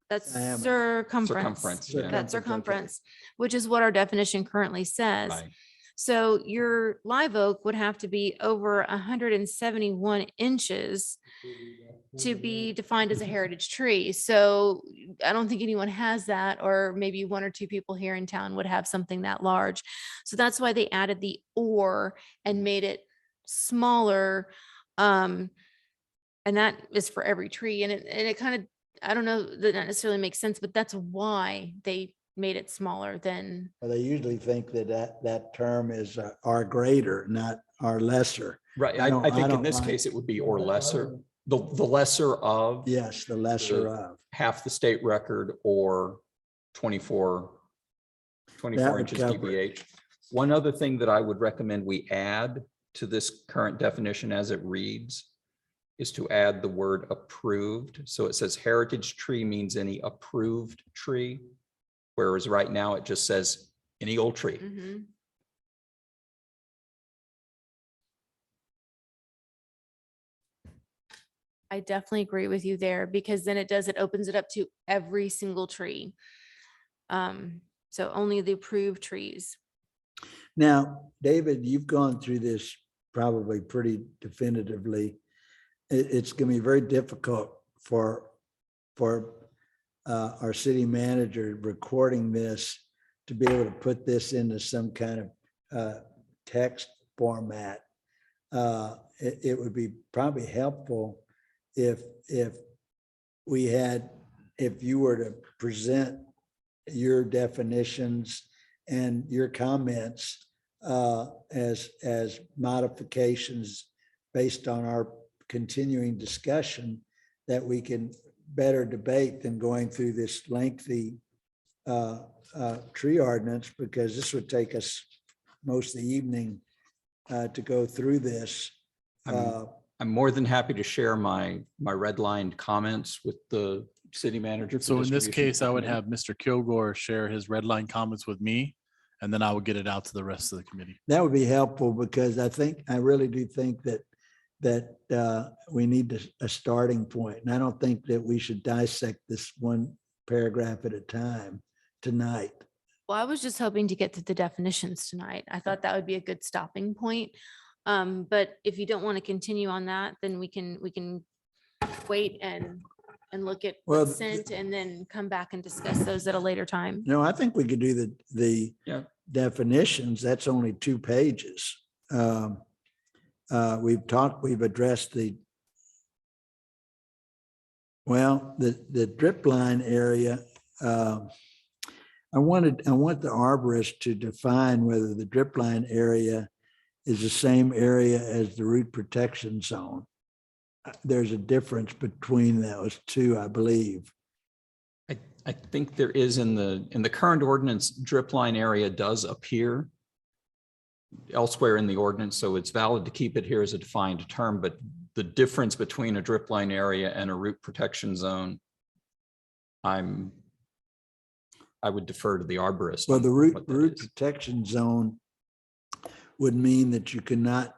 Speaker 2: That's
Speaker 1: Diameter.
Speaker 2: circumference.
Speaker 3: Circumference, yeah.
Speaker 2: That's
Speaker 1: Circumference, okay.
Speaker 2: circumference, which is what our definition currently says.
Speaker 3: Right.
Speaker 2: So your live oak would have to be over 171 inches to be defined as a heritage tree. So I don't think anyone has that, or maybe one or two people here in town would have something that large. So that's why they added the or and made it smaller. And that is for every tree. And it kind of, I don't know that not necessarily makes sense, but that's why they made it smaller than,
Speaker 1: Well, they usually think that term is or greater, not or lesser.
Speaker 3: Right.
Speaker 1: I don't-
Speaker 3: I think in
Speaker 1: don't
Speaker 3: this
Speaker 1: like-
Speaker 3: case, it would be or lesser, the lesser of.
Speaker 1: Yes, the lesser
Speaker 3: The-
Speaker 1: of.
Speaker 3: half the state record or 24
Speaker 1: would
Speaker 3: inches
Speaker 1: cover it.
Speaker 3: DBH. One other thing that I would recommend we add to this current definition as it reads is to add the word approved. So it says heritage tree means any approved tree, whereas right now it just says any old tree.
Speaker 2: Mhm. I definitely agree with you there, because then it opens it up to every single tree. So only the approved trees.
Speaker 1: Now, David, you've gone through this probably pretty definitively. It's going to be very difficult for our city manager recording this to be able to put this into some kind of text format. It would be probably helpful if you were to present your definitions and your comments as modifications based on our continuing discussion, that we can better debate than going through this lengthy tree ordinance, because this would take us most of the evening to go through this.
Speaker 3: I'm more than happy to share my redlined comments with the city manager. for
Speaker 4: So in this
Speaker 3: distribution to
Speaker 4: case,
Speaker 3: the
Speaker 4: I would
Speaker 3: committee.
Speaker 4: have Mr. Kilgore share his red line comments with me, and then I would get it out to the rest of the committee.
Speaker 1: That would be helpful, because I really do think that we need a starting point. And I don't think that we should dissect this one paragraph at a time tonight.
Speaker 2: Well, I was just hoping to get to the definitions tonight. I thought that would be a good stopping point. But if you don't want to continue on that, then we can wait and look at
Speaker 1: Well,
Speaker 2: what's sent and then come back and discuss those at a later time.
Speaker 1: No, I think we could do the
Speaker 3: Yeah.
Speaker 1: definitions. That's only 2 pages. We've addressed the drip line area. I want the arborist to define whether the drip line area is the same area as the root protection zone. There's a difference between those two, I believe.
Speaker 3: I think there is in the current ordinance, drip line area does appear elsewhere in the ordinance, so it's valid to keep it here as a defined term, but the difference between a drip line area and a root protection zone, I would defer to the arborist.
Speaker 1: Well,
Speaker 3: on
Speaker 1: the root
Speaker 3: what that is.
Speaker 1: protection zone would mean that you cannot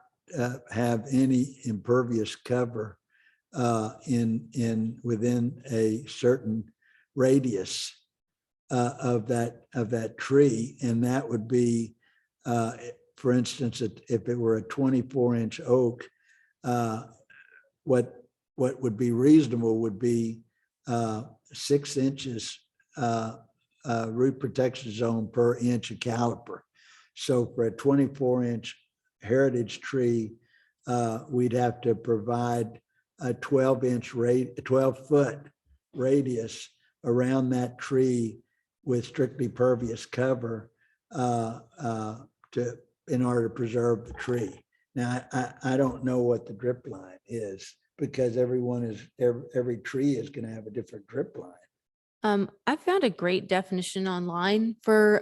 Speaker 1: have any impervious cover within a certain radius of that tree, and that would be, for instance, if it were a 24-inch oak, what would be reasonable would be 6 inches root protection zone per inch of caliper. So for a 24-inch heritage tree, we'd have to provide a 12-foot radius around that tree with strictly pervious cover in order to preserve the tree. Now, I don't know what the drip line is, because every tree is going to have a different drip line.
Speaker 2: I found a great definition online for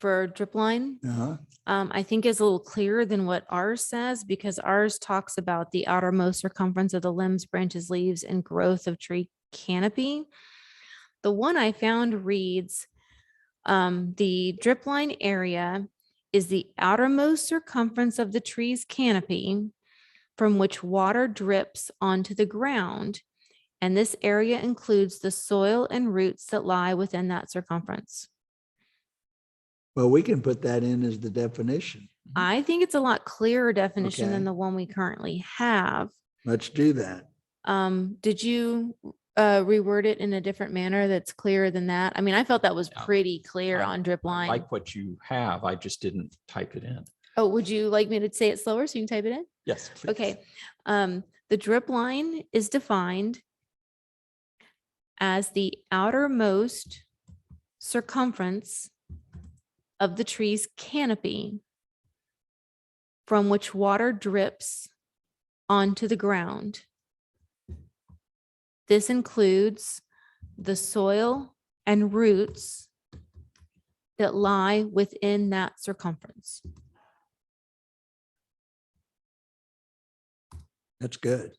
Speaker 2: drip line.
Speaker 1: Uh-huh.
Speaker 2: I think is a little clearer than what ours says, because ours talks about the outermost circumference of the limbs, branches, leaves, and growth of tree canopy. The one I found reads, The drip line area is the outermost circumference of the tree's canopy from which water drips onto the ground. And this area includes the soil and roots that lie within that circumference.
Speaker 1: Well, we can put that in as the definition.
Speaker 2: I think it's a lot clearer definition than
Speaker 1: Okay.
Speaker 2: the one we currently have.
Speaker 1: Let's do that.
Speaker 2: Did you reword it in a different manner that's clearer than that? I mean, I felt that was
Speaker 3: Yeah.
Speaker 2: pretty clear
Speaker 3: I-
Speaker 2: on drip
Speaker 3: I
Speaker 2: line.
Speaker 3: like what you have. I just didn't type it in.
Speaker 2: Oh, would you like me to say it slower so you can type it in?
Speaker 3: Yes. please.
Speaker 2: Okay. The drip line is defined as the outermost circumference of the tree's canopy from which water drips onto the ground. This includes the soil and roots that lie within that circumference.
Speaker 1: That's good.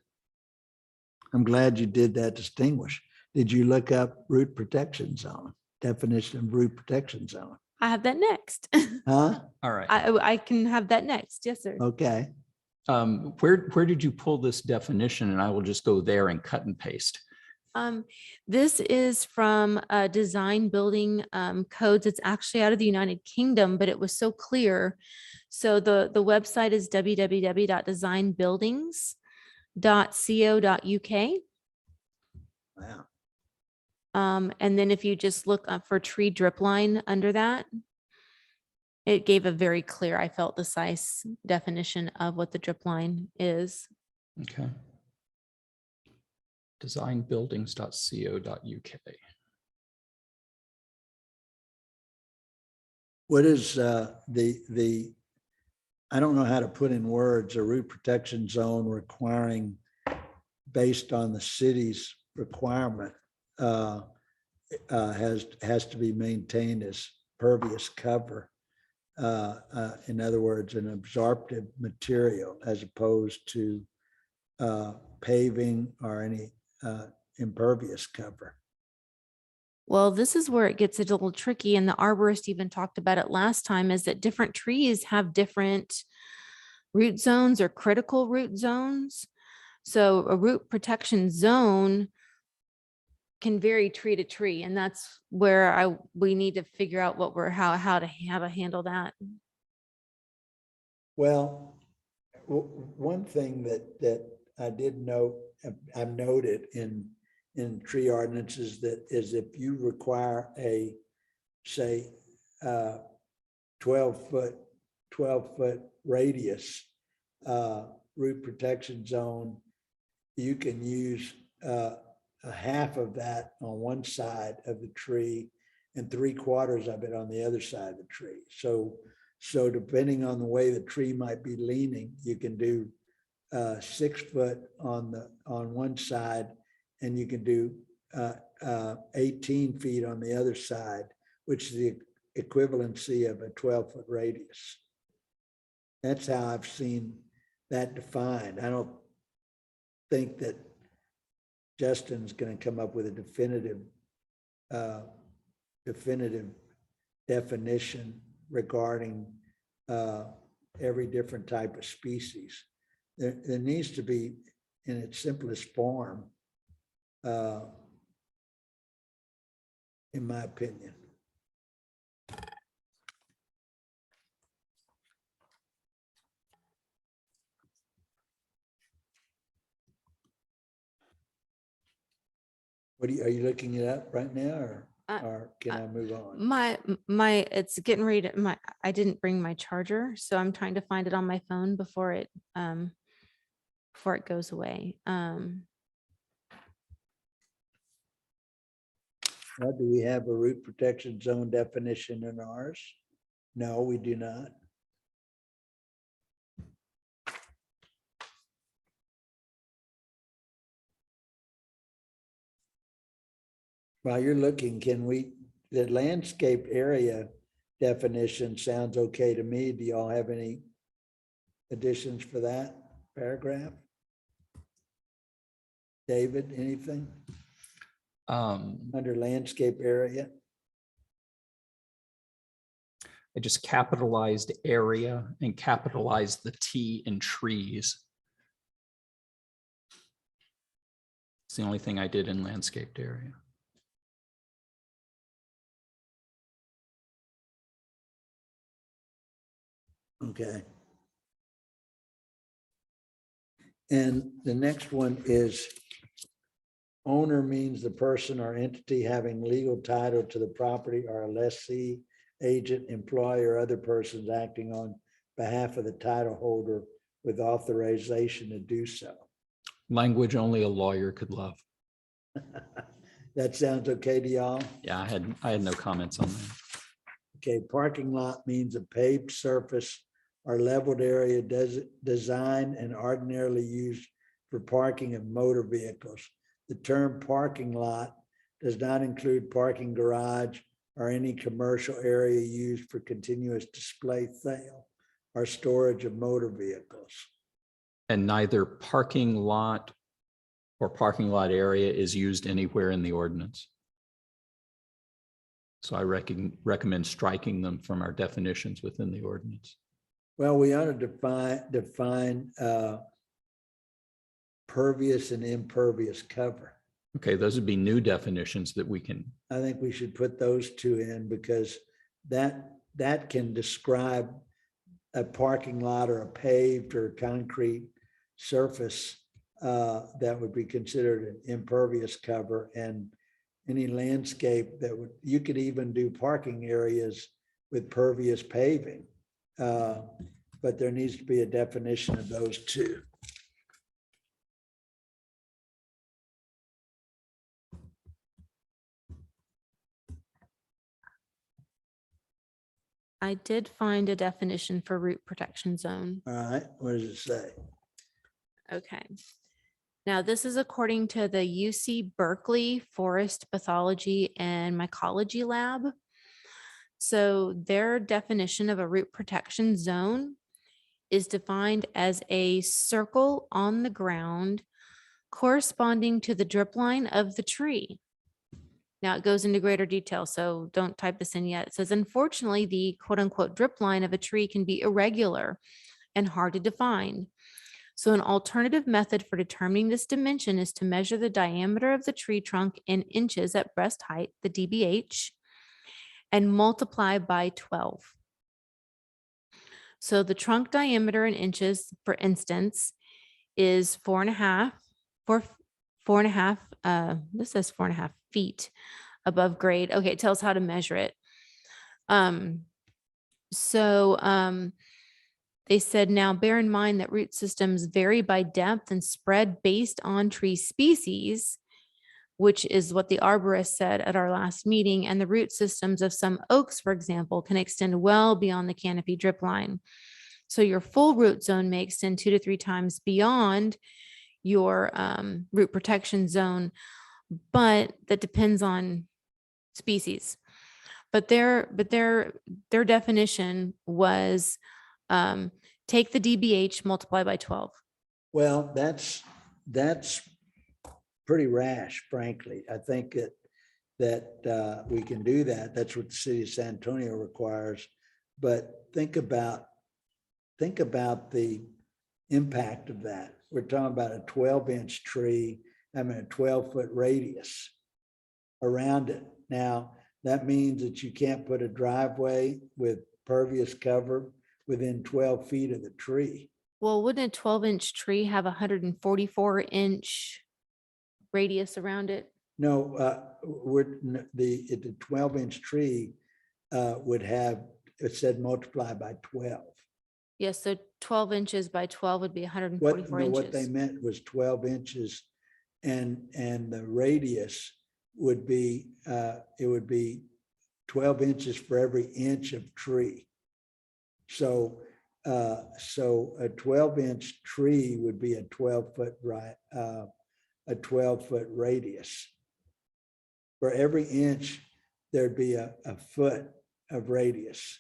Speaker 1: I'm glad you did that distinguish. Did you look up root protection zone, definition of root protection zone?
Speaker 2: I have that next.
Speaker 1: Huh?
Speaker 3: All right.
Speaker 2: I can have that next. Yes, sir.
Speaker 1: Okay.
Speaker 3: Where did you pull this definition? And I will just go there and cut and paste.
Speaker 2: This is from design building codes. It's actually out of the United Kingdom, but it was so clear. So the website is www.designbuildings.co.uk.
Speaker 1: Wow.
Speaker 2: And then if you just look up for tree drip line under that, it gave a very clear, I felt, concise definition of what the drip line is.
Speaker 3: Okay. Designbuildings.co.uk.
Speaker 1: What is the, I don't know how to put in words, a root protection zone requiring, based on the city's requirement, has to be maintained as pervious cover. In other words, an absorptive material as opposed to paving or any impervious cover.
Speaker 2: Well, this is where it gets a little tricky, and the arborist even talked about it last time, is that different trees have different root zones or critical root zones. So a root protection zone can vary tree to tree, and that's where we need to figure out what how to handle that.
Speaker 1: Well, one thing that I did note, I've noted in tree ordinances that is if you require a, say, 12-foot radius root protection zone, you can use a half of that on one side of the tree and 3/4 of it on the other side of the tree. So depending on the way the tree might be leaning, you can do 6 foot on one side, and you can do 18 feet on the other side, which is the equivalency of a 12-foot radius. That's how I've seen that defined. I don't think that Justin's going to come up with a definitive definition regarding every different type of species. There needs to be, in its simplest form, in my opinion. Are you looking it up right now, or can I move on?
Speaker 2: My it's getting ready to, I didn't bring my charger, so I'm trying to find it on my phone before it goes away.
Speaker 1: Do we have a root protection zone definition in ours? No, we do not. While you're looking, the landscape area definition sounds okay to me. Do y'all have any additions for that paragraph? David, anything under landscape area?
Speaker 3: I just capitalized area and capitalized the T in trees. It's the only thing I did in landscaped area.
Speaker 1: Okay. And the next one is owner means the person or entity having legal title to the property, or a lessee, agent, employee, or other persons acting on behalf of the title holder with authorization to do so.
Speaker 3: Language only a lawyer could love.
Speaker 1: That sounds okay to y'all?
Speaker 3: Yeah, I had no comments on that.
Speaker 1: Okay, parking lot means a paved surface or leveled area designed and ordinarily used for parking of motor vehicles. The term parking lot does not include parking garage or any commercial area used for continuous display sale or storage of motor vehicles.
Speaker 3: And neither parking lot or parking lot area is used anywhere in the ordinance. So I recommend striking them from our definitions within the ordinance.
Speaker 1: Well, we ought to define pervious and impervious cover.
Speaker 3: Okay, those would be new definitions that we can.
Speaker 1: I think we should put those two in, because that can describe a parking lot or a paved or concrete surface that would be considered an impervious cover, and any landscape that would, you could even do parking areas with pervious paving. But there needs to be a definition of those two.
Speaker 2: I did find a definition for root protection zone.
Speaker 1: All right, what does it say?
Speaker 2: Okay. Now, this is according to the UC Berkeley Forest Pathology and Mycology Lab. So their definition of a root protection zone is defined as a circle on the ground corresponding to the drip line of the tree. Now it goes into greater detail, so don't type this in yet. It says, unfortunately, the quote unquote drip line of a tree can be irregular and hard to define. So an alternative method for determining this dimension is to measure the diameter of the tree trunk in inches at breast height, the DBH, and multiply by 12. So the trunk diameter in inches, for instance, is 4.5, this says 4.5 feet above grade. Okay, it tells how to measure it. They said, now bear in mind that root systems vary by depth and spread based on tree species, which is what the arborist said at our last meeting. And the root systems of some oaks, for example, can extend well beyond the canopy drip line. So your full root zone may extend 2 to 3 times beyond your root protection zone, but that depends on species. But their definition was take the DBH, multiply by 12.
Speaker 1: Well, that's pretty rash, frankly. I think that we can do that. That's what the city of San Antonio requires. But think about the impact of that. We're talking about a 12-inch tree having a 12-foot radius around it. Now, that means that you can't put a driveway with pervious cover within 12 feet of the tree.
Speaker 2: Well, wouldn't a 12-inch tree have a 144-inch radius around it?
Speaker 1: No, the 12-inch tree would have, it said multiply by 12.
Speaker 2: Yes, so 12 inches by 12 would be 144 inches.
Speaker 1: What they meant was 12 inches, and the radius would be, it would be 12 inches for every inch of tree. So a 12-inch tree would be a 12-foot a 12-foot radius. For every inch, there'd be a foot of radius.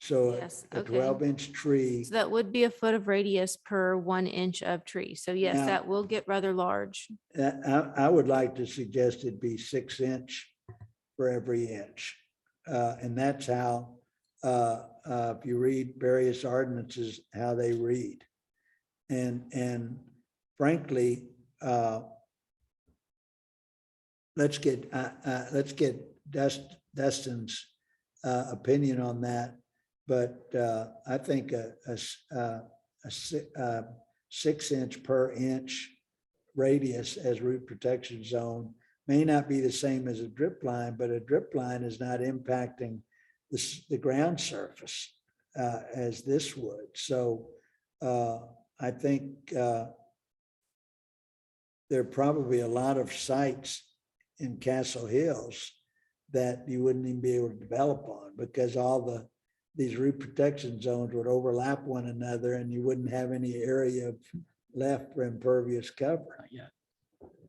Speaker 1: So
Speaker 2: Yes,
Speaker 1: a
Speaker 2: okay.
Speaker 1: 12-inch tree.
Speaker 2: So that would be a foot of radius per 1 inch of tree. So yes,
Speaker 1: Now-
Speaker 2: that will get rather large.
Speaker 1: I would like to suggest it'd be 6 inch for every inch. and that's how, if you read various ordinances, how they read. And frankly, let's get Dustin's opinion on that. But I think a 6-inch per inch radius as root protection zone may not be the same as a drip line, but a drip line is not impacting the ground surface as this would. So I think there are probably a lot of sites in Castle Hills that you wouldn't even be able to develop on, because all these root protection zones would overlap one another and you wouldn't have any area left for impervious cover.
Speaker 3: Not yet.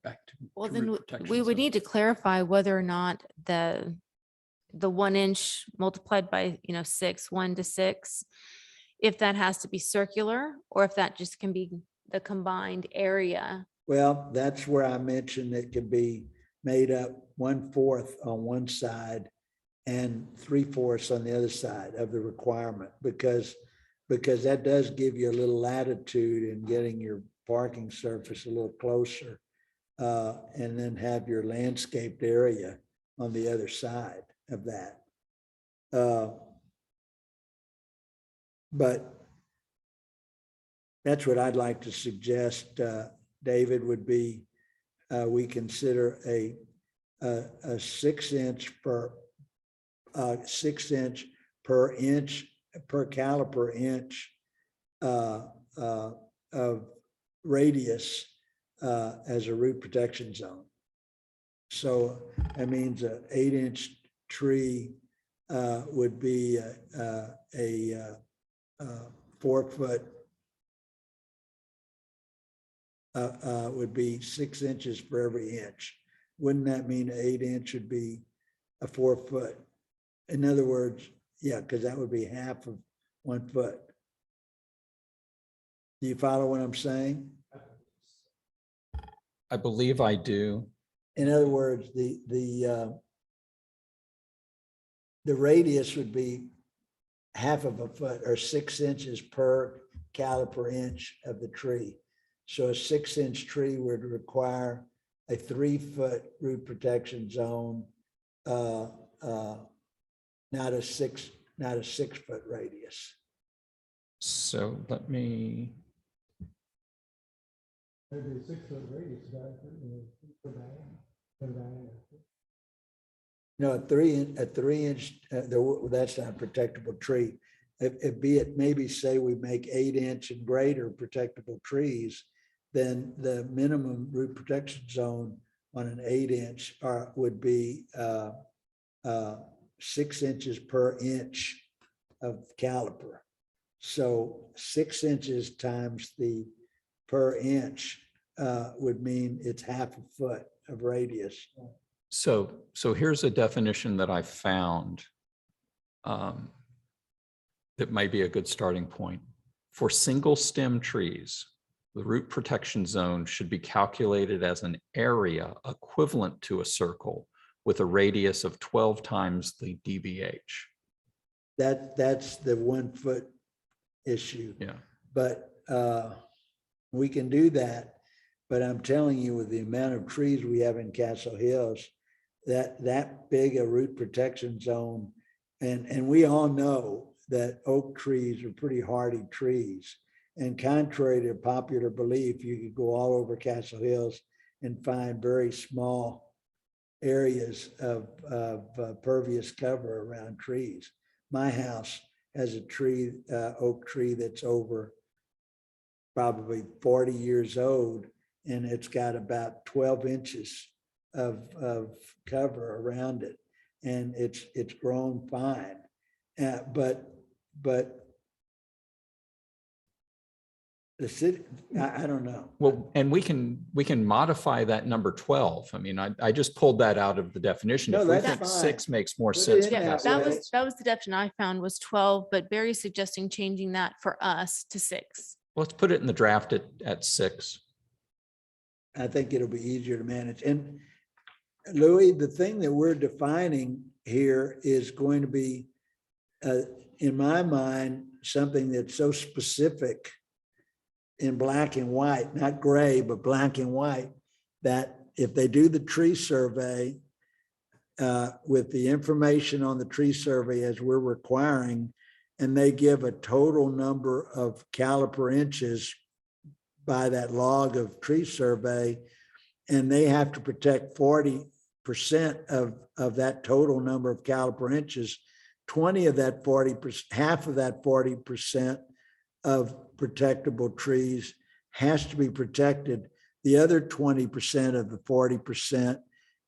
Speaker 3: Back to.
Speaker 2: Well,
Speaker 3: to
Speaker 2: then
Speaker 3: root protection
Speaker 2: we would
Speaker 3: zone.
Speaker 2: need to clarify whether or not the 1 inch multiplied by, 6, 1 to 6, if that has to be circular or if that just can be the combined area.
Speaker 1: Well, that's where I mentioned it could be made up 1/4 on one side and 3/4 on the other side of the requirement, because that does give you a little latitude in getting your parking surface a little closer, and then have your landscaped area on the other side of that. But that's what I'd like to suggest, David, would be we consider a 6-inch per 6-inch per inch per caliper inch of radius as a root protection zone. So that means an 8-inch tree would be a 4-foot would be 6 inches for every inch. Wouldn't that mean an 8-inch would be a 4-foot? In other words, yeah, because that would be half of 1 foot. Do you follow what I'm saying?
Speaker 3: I believe I do.
Speaker 1: In other words, the radius would be half of a foot, or 6 inches per caliper inch of the tree. So a 6-inch tree would require a 3-foot root protection zone, not a 6-foot radius.
Speaker 3: So let me,
Speaker 5: Maybe a 6-foot radius, for diameter.
Speaker 1: No, a 3-inch, that's not a protectable tree. It maybe say we make 8-inch and greater protectable trees, then the minimum root protection zone on an 8-inch would be 6 inches per inch of caliper. So 6 inches times the per inch would mean it's half a foot of radius.
Speaker 3: so here's a definition that I found that might be a good starting point. For single stem trees, the root protection zone should be calculated as an area equivalent to a circle with a radius of 12 times the DBH.
Speaker 1: That's the 1 foot issue.
Speaker 3: Yeah.
Speaker 1: But we can do that. But I'm telling you, with the amount of trees we have in Castle Hills, that big a root protection zone, and we all know that oak trees are pretty hardy trees. And contrary to popular belief, you could go all over Castle Hills and find very small areas of pervious cover around trees. My house has a tree, oak tree that's over probably 40 years old, and it's got about 12 inches of cover around it, and it's grown fine. But the city, I don't know.
Speaker 3: Well, and we can modify that number 12. I mean, I just pulled that out of the definition.
Speaker 1: No,
Speaker 3: If we
Speaker 1: that's
Speaker 3: think
Speaker 1: fine.
Speaker 3: 6 makes more
Speaker 1: Put it
Speaker 3: sense.
Speaker 1: in
Speaker 3: for
Speaker 2: Yeah,
Speaker 1: that
Speaker 3: Castle
Speaker 1: way.
Speaker 2: that was the definition I found was 12, but Barry's suggesting changing that for us to 6.
Speaker 3: Let's put it in the draft at 6.
Speaker 1: I think it'll be easier to manage. And Louis, the thing that we're defining here is going to be, in my mind, something that's so specific in black and white, not gray, but black and white, that if they do the tree survey with the information on the tree survey as we're requiring, and they give a total number of caliper inches by that log of tree survey, and they have to protect 40% of that total number of caliper inches, 20 of that 40%, half of that 40% of protectable trees has to be protected. The other 20% of the 40%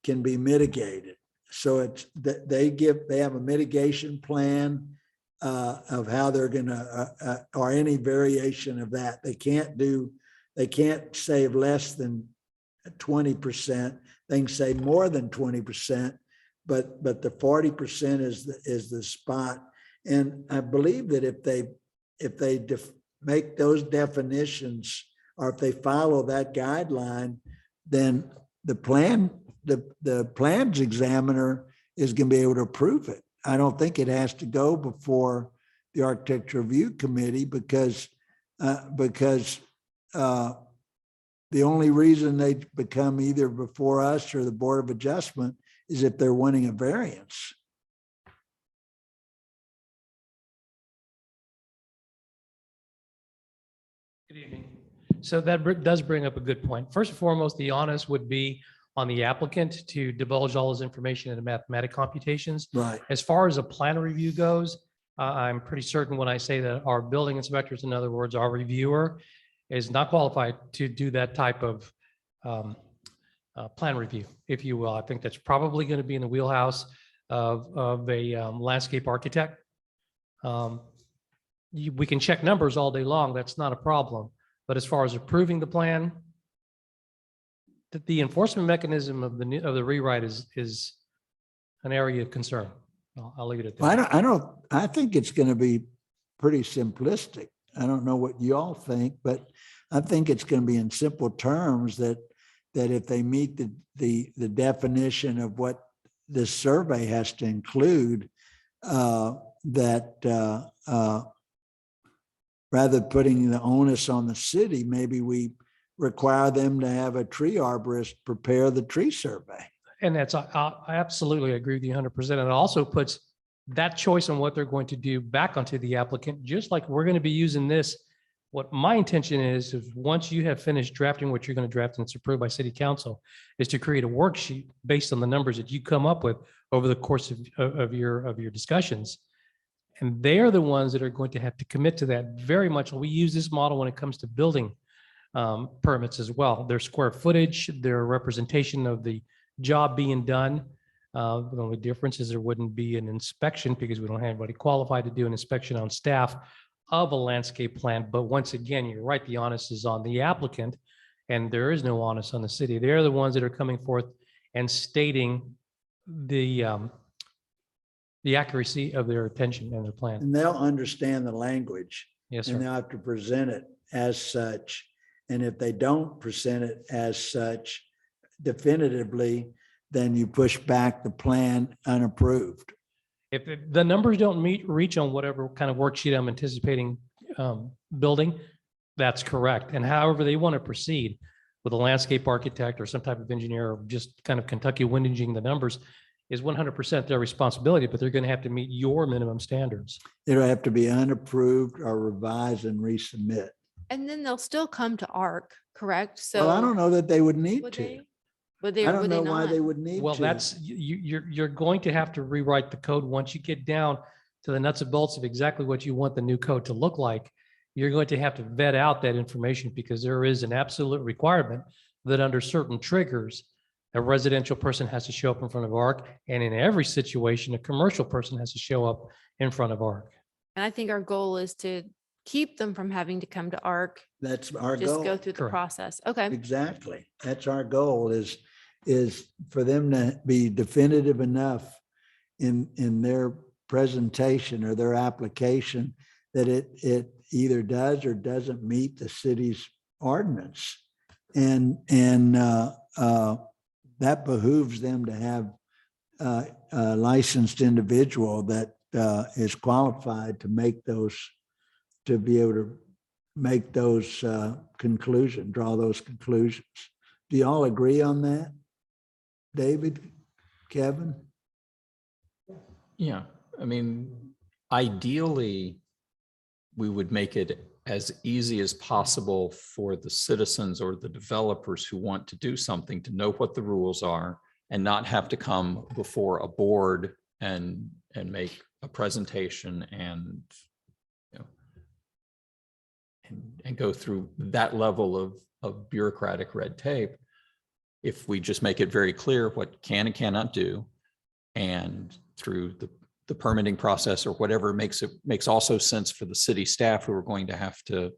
Speaker 1: can be mitigated. So it's that they have a mitigation plan of how they're gonna or any variation of that. They can't save less than 20%. They can say more than 20%, but the 40% is the spot. And I believe that if they make those definitions, or if they follow that guideline, then the plans examiner is going to be able to approve it. I don't think it has to go before the architecture review committee because the only reason they become either before us or the Board of Adjustment is if they're wanting a variance.
Speaker 6: Good evening. So that does bring up a good point. First and foremost, the onus would be on the applicant to divulge all his information in the mathematic computations.
Speaker 1: Right.
Speaker 6: As far as a plan review goes, I'm pretty certain when I say that our building inspectors, in other words, our reviewer, is not qualified to do that type of plan review, if you will. I think that's probably going to be in the wheelhouse of a landscape architect. We can check numbers all day long. That's not a problem. But as far as approving the plan, the enforcement mechanism of the rewrite is an area of concern. I'll leave it at that.
Speaker 1: Well, I think it's going to be pretty simplistic. I don't know what you all think, but I think it's going to be in simple terms that if they meet the definition of what this survey has to include, rather than putting the onus on the city, maybe we require them to have a tree arborist prepare the tree survey.
Speaker 6: And that's, I absolutely agree with you 100%. And it also puts that choice on what they're going to do back onto the applicant, just like we're going to be using this. What my intention is once you have finished drafting what you're going to draft and it's approved by city council, is to create a worksheet based on the numbers that you come up with over the course of your discussions. And they're the ones that are going to have to commit to that very much. We use this model when it comes to building permits as well. Their square footage, their representation of the job being done. The only difference is there wouldn't be an inspection because we don't have anybody qualified to do an inspection on staff of a landscape plan. But once again, you're right, the onus is on the applicant and there is no onus on the city. They're the ones that are coming forth and stating the accuracy of their attention and their plan.
Speaker 1: And they'll understand the language.
Speaker 6: Yes,
Speaker 1: And
Speaker 6: sir.
Speaker 1: they'll have to present it as such. And if they don't present it as such definitively, then you push back the plan unapproved.
Speaker 6: If the numbers don't reach on whatever kind of worksheet I'm anticipating building, that's correct. And however they want to proceed with a landscape architect or some type of engineer, or just kind of Kentucky windaging the numbers, is 100% their responsibility, but they're going to have to meet your minimum standards.
Speaker 1: It'll have to be unapproved or revised and resubmit.
Speaker 2: And then they'll still come to ARC, correct? So
Speaker 1: Well, I don't know that they would need
Speaker 2: would
Speaker 1: to.
Speaker 2: they? Would they,
Speaker 1: I
Speaker 2: or
Speaker 1: don't
Speaker 2: would
Speaker 1: know
Speaker 2: they
Speaker 1: why
Speaker 2: not?
Speaker 1: they would need to.
Speaker 6: Well, that's, you're going to have to rewrite the code once you get down to the nuts and bolts of exactly what you want the new code to look like. You're going to have to vet out that information because there is an absolute requirement that under certain triggers, a residential person has to show up in front of ARC, and in every situation, a commercial person has to show up in front of ARC.
Speaker 2: And I think our goal is to keep them from having to come to ARC,
Speaker 1: That's our
Speaker 2: just go
Speaker 1: goal.
Speaker 2: through the
Speaker 6: Correct.
Speaker 2: process. Okay.
Speaker 1: Exactly. That's our goal is for them to be definitive enough in their presentation or their application that it either does or doesn't meet the city's ordinance. And that behooves them to have a licensed individual that is qualified to make those, to be able to make those conclusions, draw those conclusions. Do you all agree on that? David, Kevin?
Speaker 3: Yeah, I mean, ideally, we would make it as easy as possible for the citizens or the developers who want to do something to know what the rules are and not have to come before a board and make a presentation and, you know, and go through that level of bureaucratic red tape. If we just make it very clear what can and cannot do, and through the permitting process or whatever makes also sense for the city staff who are going to have to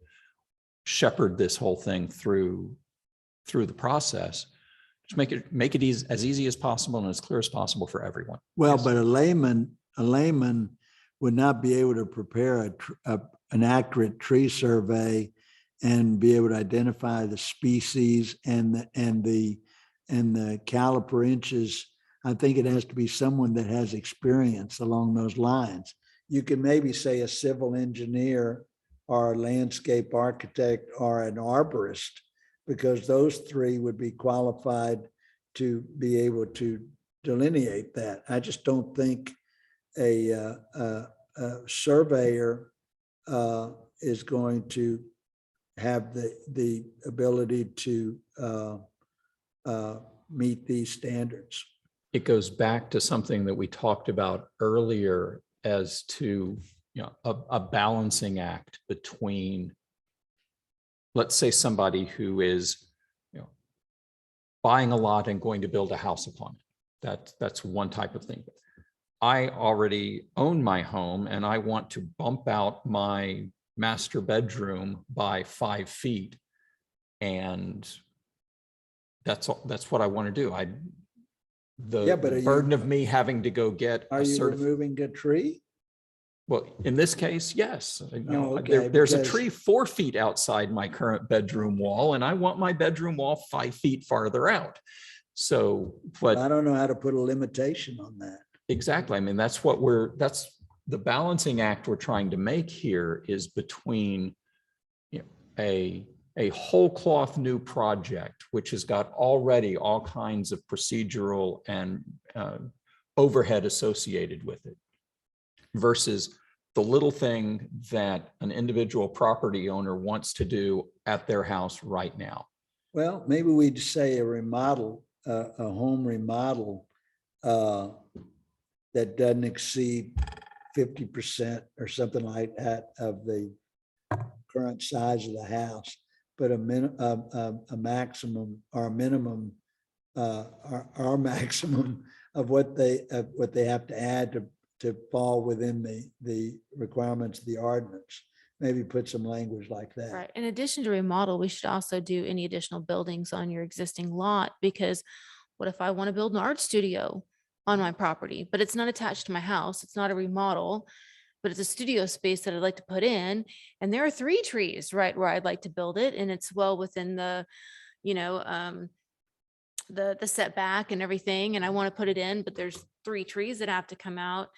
Speaker 3: shepherd this whole thing through the process. Just make it as easy as possible and as clear as possible for everyone.
Speaker 1: Well,
Speaker 3: Yes.
Speaker 1: but a layman would not be able to prepare an accurate tree survey and be able to identify the species and the caliper inches. I think it has to be someone that has experience along those lines. You can maybe say a civil engineer or a landscape architect or an arborist, because those three would be qualified to be able to delineate that. I just don't think a surveyor is going to have the ability to meet these standards.
Speaker 3: It goes back to something that we talked about earlier as to, you know, a balancing act between, let's say, somebody who is, you know, buying a lot and going to build a house upon it. That's one type of thing. I already own my home and I want to bump out my master bedroom by 5 feet. And that's what I want to do. The burden of me having to go get
Speaker 1: Are
Speaker 3: a
Speaker 1: you removing a tree?
Speaker 3: well, in this case, yes. You know,
Speaker 1: Oh, okay,
Speaker 3: there's a
Speaker 1: because-
Speaker 3: tree 4 feet outside my current bedroom wall, and I want my bedroom wall 5 feet farther out. So, but
Speaker 1: I don't know how to put a limitation on that.
Speaker 3: exactly. I mean, that's the balancing act we're trying to make here is between, you know, a whole cloth new project, which has got already all kinds of procedural and overhead associated with it, versus the little thing that an individual property owner wants to do at their house right now.
Speaker 1: Well, maybe we'd say a remodel, a home remodel that doesn't exceed 50% or something like that of the current size of the house, but a maximum or a minimum, our maximum of what they have to add to fall within the requirements of the ordinance. Maybe put some language like that.
Speaker 2: Right. In addition to remodel, we should also do any additional buildings on your existing lot, because what if I want to build an art studio on my property, but it's not attached to my house? It's not a remodel, but it's a studio space that I'd like to put in. And there are 3 trees right where I'd like to build it. And it's well within the, you know, the setback and everything. And I want to put it in, but there's 3 trees that have to come out.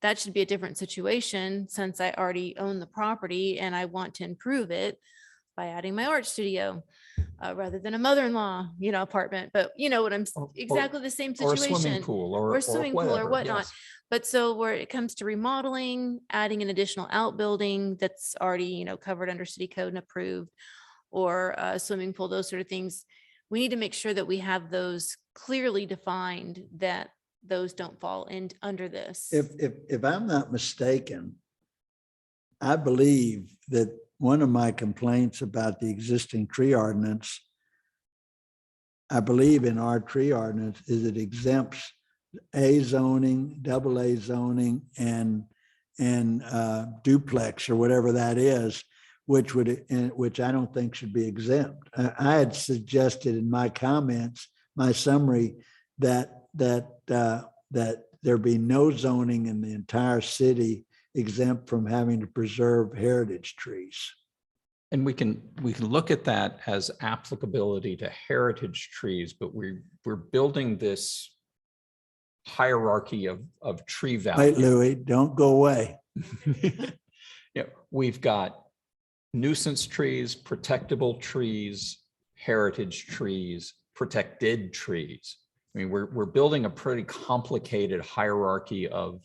Speaker 2: That should be a different situation, since I already own the property and I want to improve it by adding my art studio rather than a mother-in-law, you know, apartment. But you know what exactly the same
Speaker 3: Or
Speaker 2: situation.
Speaker 3: a swimming pool or
Speaker 2: a swimming pool or
Speaker 3: whatever,
Speaker 2: whatnot.
Speaker 3: yes.
Speaker 2: But so where it comes to remodeling, adding an additional outbuilding that's already, you know, covered under city code and approved, or a swimming pool, those sort of things, we need to make sure that we have those clearly defined, that those don't fall in under this.
Speaker 1: If I'm not mistaken, I believe that one of my complaints about the existing tree ordinance, I believe in our tree ordinance, is it exempts A zoning, AA zoning, and duplex or whatever that is, which I don't think should be exempt. I had suggested in my comments, my summary, that there be no zoning in the entire city exempt from having to preserve heritage trees.
Speaker 3: And we can look at that as applicability to heritage trees, but we're building this hierarchy of tree value.
Speaker 1: Wait, Louis, don't go away.
Speaker 3: Yeah, we've got nuisance trees, protectable trees, heritage trees, protected trees. I mean, we're building a pretty complicated hierarchy of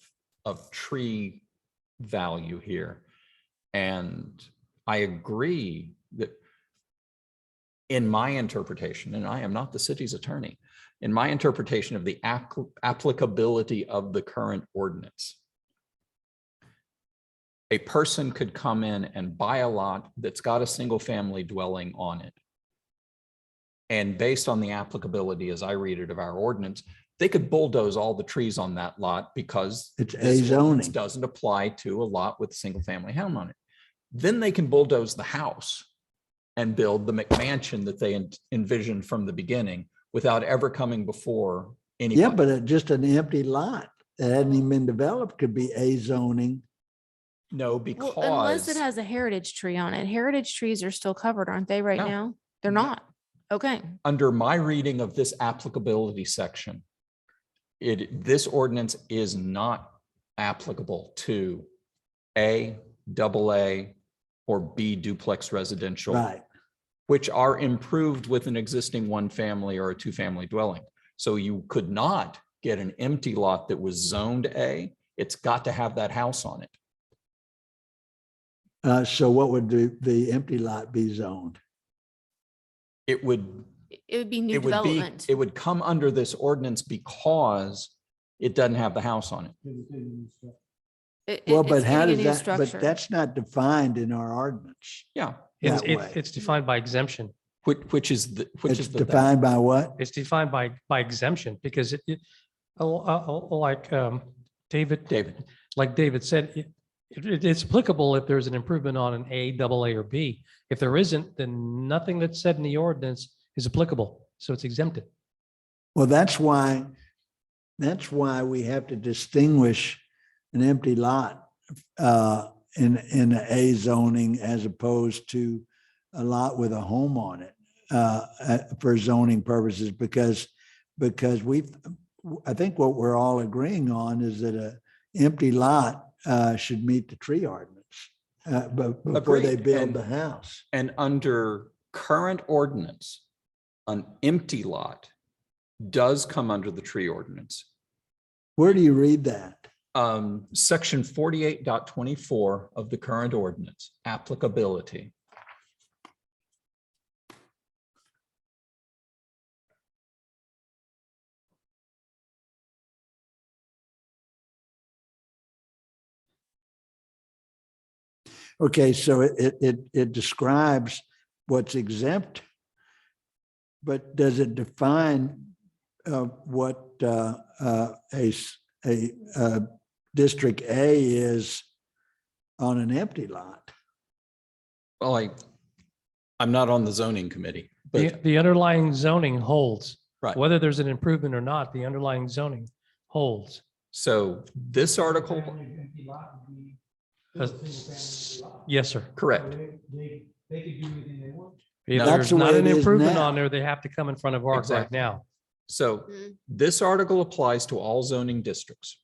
Speaker 3: tree value here. And I agree that in my interpretation, and I am not the city's attorney, in my interpretation of the applicability of the current ordinance, a person could come in and buy a lot that's got a single family dwelling on it. And based on the applicability, as I read it, of our ordinance, they could bulldoze all the trees on that lot because
Speaker 1: It's
Speaker 3: this
Speaker 1: A
Speaker 3: ordinance
Speaker 1: zoning.
Speaker 3: doesn't apply to a lot with a single family home on it. Then they can bulldoze the house and build the McMansion that they envisioned from the beginning without ever coming before anybody.
Speaker 1: Yeah, but just an empty lot that hadn't even been developed could be A zoning.
Speaker 3: No,
Speaker 2: Well,
Speaker 3: because
Speaker 2: unless it has a heritage tree on it. Heritage trees are still covered, aren't they, right
Speaker 3: No.
Speaker 2: now? They're
Speaker 3: No.
Speaker 2: not. Okay.
Speaker 3: under my reading of this applicability section, this ordinance is not applicable to A, double A, or B duplex residential,
Speaker 1: Right.
Speaker 3: which are improved with an existing one family or a two family dwelling. So you could not get an empty lot that was zoned A. It's got to have that house on it.
Speaker 1: So what would the empty lot be zoned?
Speaker 3: It would,
Speaker 2: It would be new
Speaker 3: it would be,
Speaker 2: development.
Speaker 3: it would come under this ordinance because it doesn't have the house on it.
Speaker 1: Well, but
Speaker 2: It's
Speaker 1: how
Speaker 2: getting a
Speaker 1: does
Speaker 2: new
Speaker 1: that, but
Speaker 2: structure.
Speaker 1: that's not defined in our ordinance.
Speaker 3: Yeah,
Speaker 6: It's,
Speaker 1: That way.
Speaker 6: it's defined by exemption.
Speaker 3: which is the, which
Speaker 1: It's
Speaker 3: is the thing.
Speaker 1: defined by what?
Speaker 6: It's defined by exemption because like
Speaker 3: David.
Speaker 6: like David said, it's applicable if there's an improvement on an A, double A, or B. If there isn't, then nothing that's said in the ordinance is applicable. So it's exempted.
Speaker 1: Well, that's why we have to distinguish an empty lot in the A zoning as opposed to a lot with a home on it for zoning purposes, because I think what we're all agreeing on is that a empty lot should meet the tree ordinance before they
Speaker 3: Agreed.
Speaker 1: build
Speaker 3: And-
Speaker 1: the house.
Speaker 3: And under current ordinance, an empty lot does come under the tree ordinance.
Speaker 1: Where do you read that?
Speaker 3: Section 48.24 of the current ordinance, applicability.
Speaker 1: Okay, so it describes what's exempt, but does it define what a District A is on an empty lot?
Speaker 3: Well, I'm not on the zoning committee, but
Speaker 6: The underlying zoning holds.
Speaker 3: right.
Speaker 6: Whether there's an improvement or not, the underlying zoning holds.
Speaker 3: So this article,
Speaker 6: Yes, sir.
Speaker 3: correct.
Speaker 5: They could do anything they want.
Speaker 6: If
Speaker 3: No.
Speaker 1: That's
Speaker 6: there's
Speaker 1: the
Speaker 6: not
Speaker 1: way
Speaker 6: an
Speaker 1: it is
Speaker 6: improvement
Speaker 1: now.
Speaker 6: on there, they have to come in front of ARC right
Speaker 3: Exactly.
Speaker 6: now.
Speaker 3: So
Speaker 2: Mhm.
Speaker 3: this article applies to all zoning districts.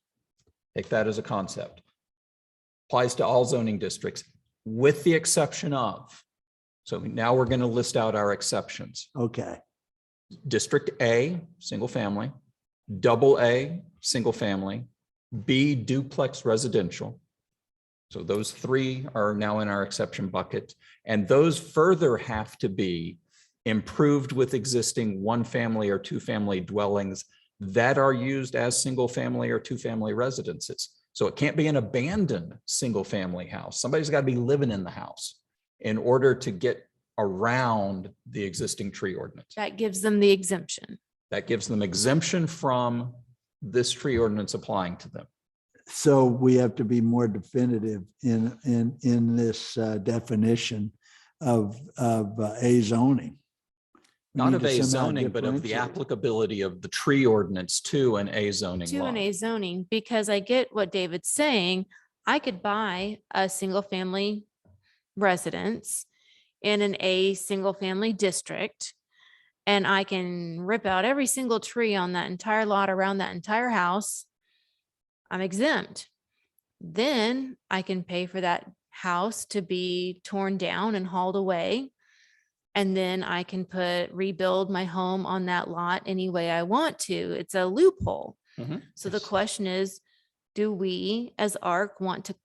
Speaker 3: Take that as a concept. Applies to all zoning districts with the exception of, so now we're going to list out our exceptions.
Speaker 1: Okay,
Speaker 3: District A, single family, double A, single family, B, duplex residential. So those three are now in our exception bucket, and those further have to be improved with existing one family or two family dwellings that are used as single family or two family residences. So it can't be an abandoned single family house. Somebody's got to be living in the house in order to get around the existing tree ordinance.
Speaker 2: That gives them the exemption.
Speaker 3: That gives them exemption from this tree ordinance applying to them.
Speaker 1: so we have to be more definitive in this definition of A zoning. We
Speaker 3: Not
Speaker 1: need
Speaker 3: of
Speaker 1: to
Speaker 3: A
Speaker 1: somehow
Speaker 3: zoning, but of the
Speaker 1: differentiate.
Speaker 3: applicability of the tree ordinance to an A zoning
Speaker 2: To
Speaker 3: law.
Speaker 2: an A zoning, because I get what David's saying. I could buy a single family residence in an A single family district, and I can rip out every single tree on that entire lot around that entire house, I'm exempt. Then I can pay for that house to be torn down and hauled away. And then I can rebuild my home on that lot any way I want to. It's a loophole.
Speaker 3: Mhm.
Speaker 2: So the question is, do we as ARC want to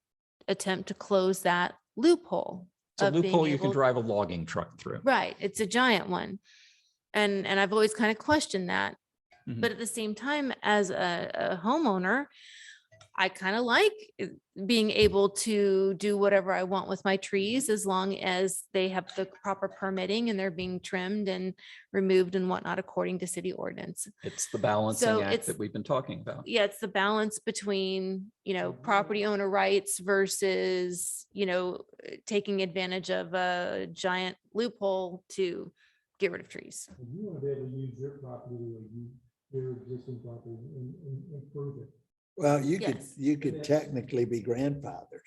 Speaker 2: attempt to close that loophole?
Speaker 3: It's a
Speaker 2: of being
Speaker 3: loophole you can
Speaker 2: able-
Speaker 3: drive a logging truck through.
Speaker 2: Right. It's a giant one. And I've always kind of questioned that.
Speaker 3: Mhm.
Speaker 2: But at the same time, as a homeowner, I kind of like being able to do whatever I want with my trees as long as they have the proper permitting and they're being trimmed and removed and whatnot according to city ordinance.
Speaker 3: It's the balancing
Speaker 2: So
Speaker 3: act
Speaker 2: it's-
Speaker 3: that we've been talking about.
Speaker 2: Yeah, it's the balance between, property owner rights versus, taking advantage of a giant loophole to get rid of trees.
Speaker 5: You want to be able to use your property or your existing property and improve it.
Speaker 1: Well,
Speaker 2: Yes.
Speaker 1: you could technically be grandfathered.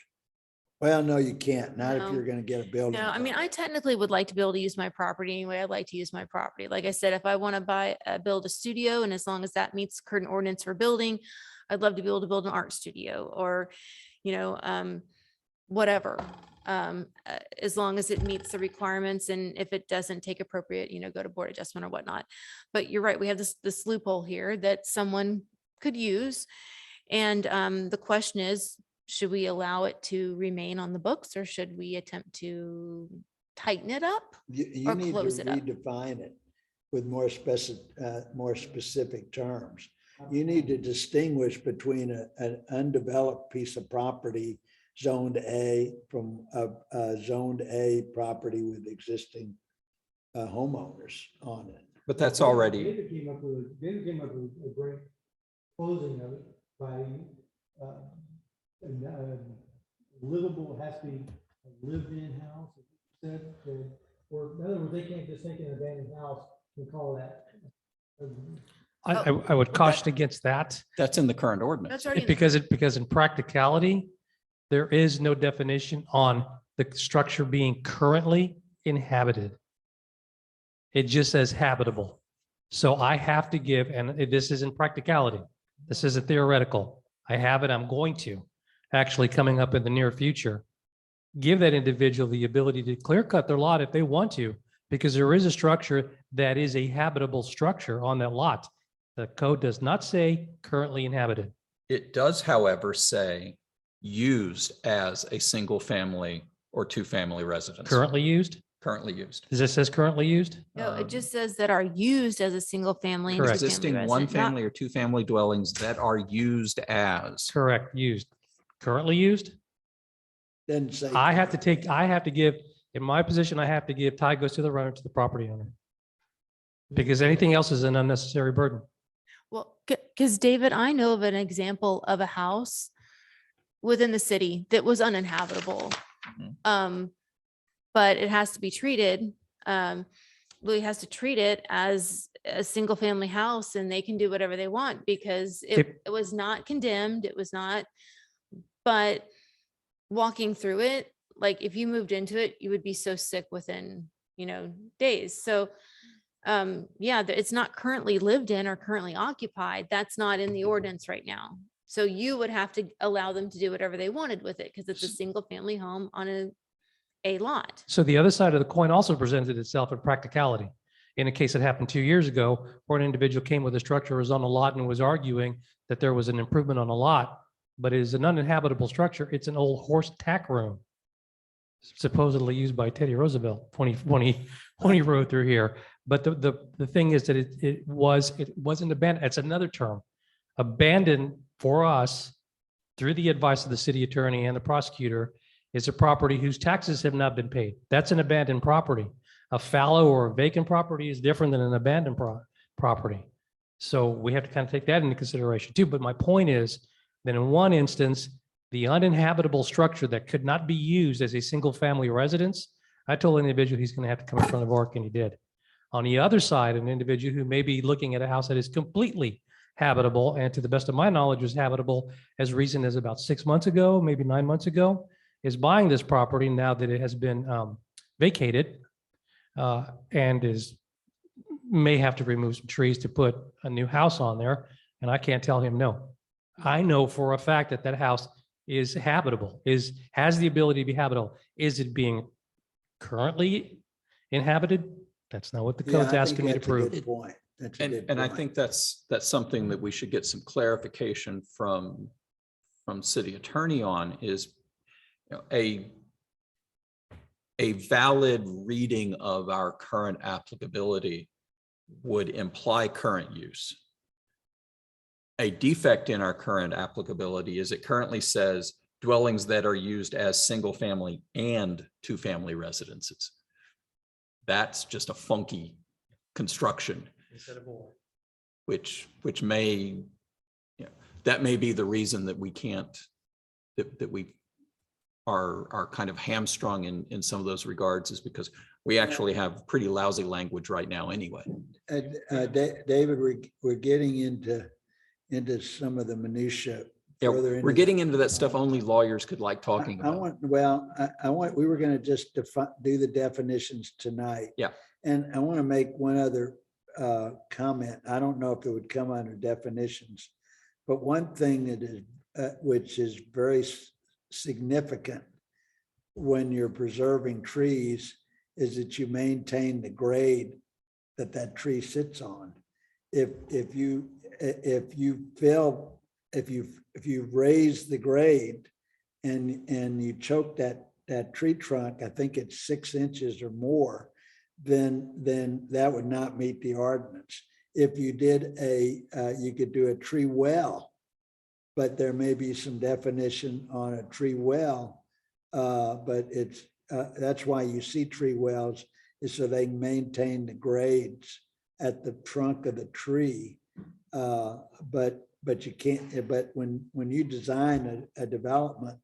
Speaker 1: Well, no, you can't, not if
Speaker 2: No.
Speaker 1: you're gonna get a building.
Speaker 2: No, I mean, I
Speaker 1: permit.
Speaker 2: technically would like to be able to use my property anyway. I'd like to use my property. Like I said, if I want to build a studio, and as long as that meets current ordinance for building, I'd love to be able to build an art studio or, whatever. As long as it meets the requirements, and if it doesn't take appropriate, go to board adjustment or whatnot. But you're right, we have this loophole here that someone could use. And the question is, should we allow it to remain on the books, or should we attempt to tighten it up?
Speaker 1: You
Speaker 2: or
Speaker 1: need to
Speaker 2: close it up.
Speaker 1: redefine it with more specific terms. You need to distinguish between an undeveloped piece of property zoned A from a zoned A property with existing homeowners on it.
Speaker 3: But that's already,
Speaker 5: David came up with a great closing of it by livable, has to be a lived-in house, said, or in other words, they can't just take an abandoned house and call that.
Speaker 6: I would caution against that
Speaker 3: that's in the current ordinance.
Speaker 2: That's already.
Speaker 6: because in practicality, there is no definition on the structure being currently inhabited. It just says habitable. So I have to give, and this isn't practicality. This is a theoretical. I have it, I'm going to, actually coming up in the near future, give that individual the ability to clear cut their lot if they want to, because there is a structure that is a habitable structure on that lot. The code does not say currently inhabited.
Speaker 3: It does, however, say used as a single family or two family residence.
Speaker 6: Currently used?
Speaker 3: Currently used.
Speaker 6: Does it says currently used?
Speaker 2: No, it just says that are used as a single family. and
Speaker 6: Correct.
Speaker 2: two-family
Speaker 3: Existing one
Speaker 2: resident, not-
Speaker 3: family or two family dwellings that are used as.
Speaker 6: Correct, used. Currently used?
Speaker 1: Then say.
Speaker 6: I have to give, in my position, I have to give, tie goes to the runner, to the property owner. Because anything else is an unnecessary burden.
Speaker 2: Well, because David, I know of an example of a house within the city that was uninhabitable.
Speaker 3: Mhm.
Speaker 2: But it has to be treated, Louis has to treat it as a single family house, and they can do whatever they want because it was not condemned. It was not, but walking through it, like if you moved into it, you would be so sick within, days. So yeah, it's not currently lived in or currently occupied. That's not in the ordinance right now. So you would have to allow them to do whatever they wanted with it because it's a single family home on a lot.
Speaker 6: So the other side of the coin also presented itself in practicality. In a case that happened 2 years ago, where an individual came with a structure, was on a lot and was arguing that there was an improvement on a lot, but it is an uninhabitable structure. It's an old horse tack room, supposedly used by Teddy Roosevelt when he rode through here. But the thing is that it wasn't abandoned. It's another term. Abandoned for us through the advice of the city attorney and the prosecutor is a property whose taxes have not been paid. That's an abandoned property. A fallow or a vacant property is different than an abandoned property. So we have to kind of take that into consideration too. But my point is that in one instance, the uninhabitable structure that could not be used as a single family residence, I told an individual he's going to have to come in front of ARC, and he did. On the other side, an individual who may be looking at a house that is completely habitable, and to the best of my knowledge was habitable as recent as about 6 months ago, maybe 9 months ago, is buying this property now that it has been vacated and may have to remove some trees to put a new house on there. And I can't tell him no. I know for a fact that that house is habitable, has the ability to be habitable. Is it being currently inhabited? That's not what the
Speaker 1: Yeah,
Speaker 6: code's
Speaker 1: I think
Speaker 6: asking me to
Speaker 1: that's a good
Speaker 6: prove.
Speaker 1: point. That's a
Speaker 3: And,
Speaker 1: good
Speaker 3: and I
Speaker 1: point.
Speaker 3: think that's something that we should get some clarification from city attorney on is, you know, a valid reading of our current applicability would imply current use. A defect in our current applicability is it currently says dwellings that are used as single family and two family residences. That's just a funky construction, which may, you know, that may be the reason that we can't, that we are kind of hamstrung in some of those regards, is because we actually have pretty lousy language right now anyway.
Speaker 1: David, we're getting into some of the minutia.
Speaker 3: Yeah,
Speaker 1: further
Speaker 3: we're
Speaker 1: into
Speaker 3: getting
Speaker 1: the-
Speaker 3: into that stuff only lawyers could like talking
Speaker 1: I
Speaker 3: about.
Speaker 1: want, well, I want, we were going to just do the definitions tonight.
Speaker 3: Yeah.
Speaker 1: And I want to make one other comment. I don't know if it would come under definitions, but one thing that is, which is very significant when you're preserving trees is that you maintain the grade that tree sits on. If you raise the grade and you choke that tree trunk, I think it's 6 inches or more, then that would not meet the ordinance. If you did you could do a tree well, but there may be some definition on a tree well, but it's that's why you see tree wells, is so they maintain the grades at the trunk of the tree. But you can't, but when you design a development,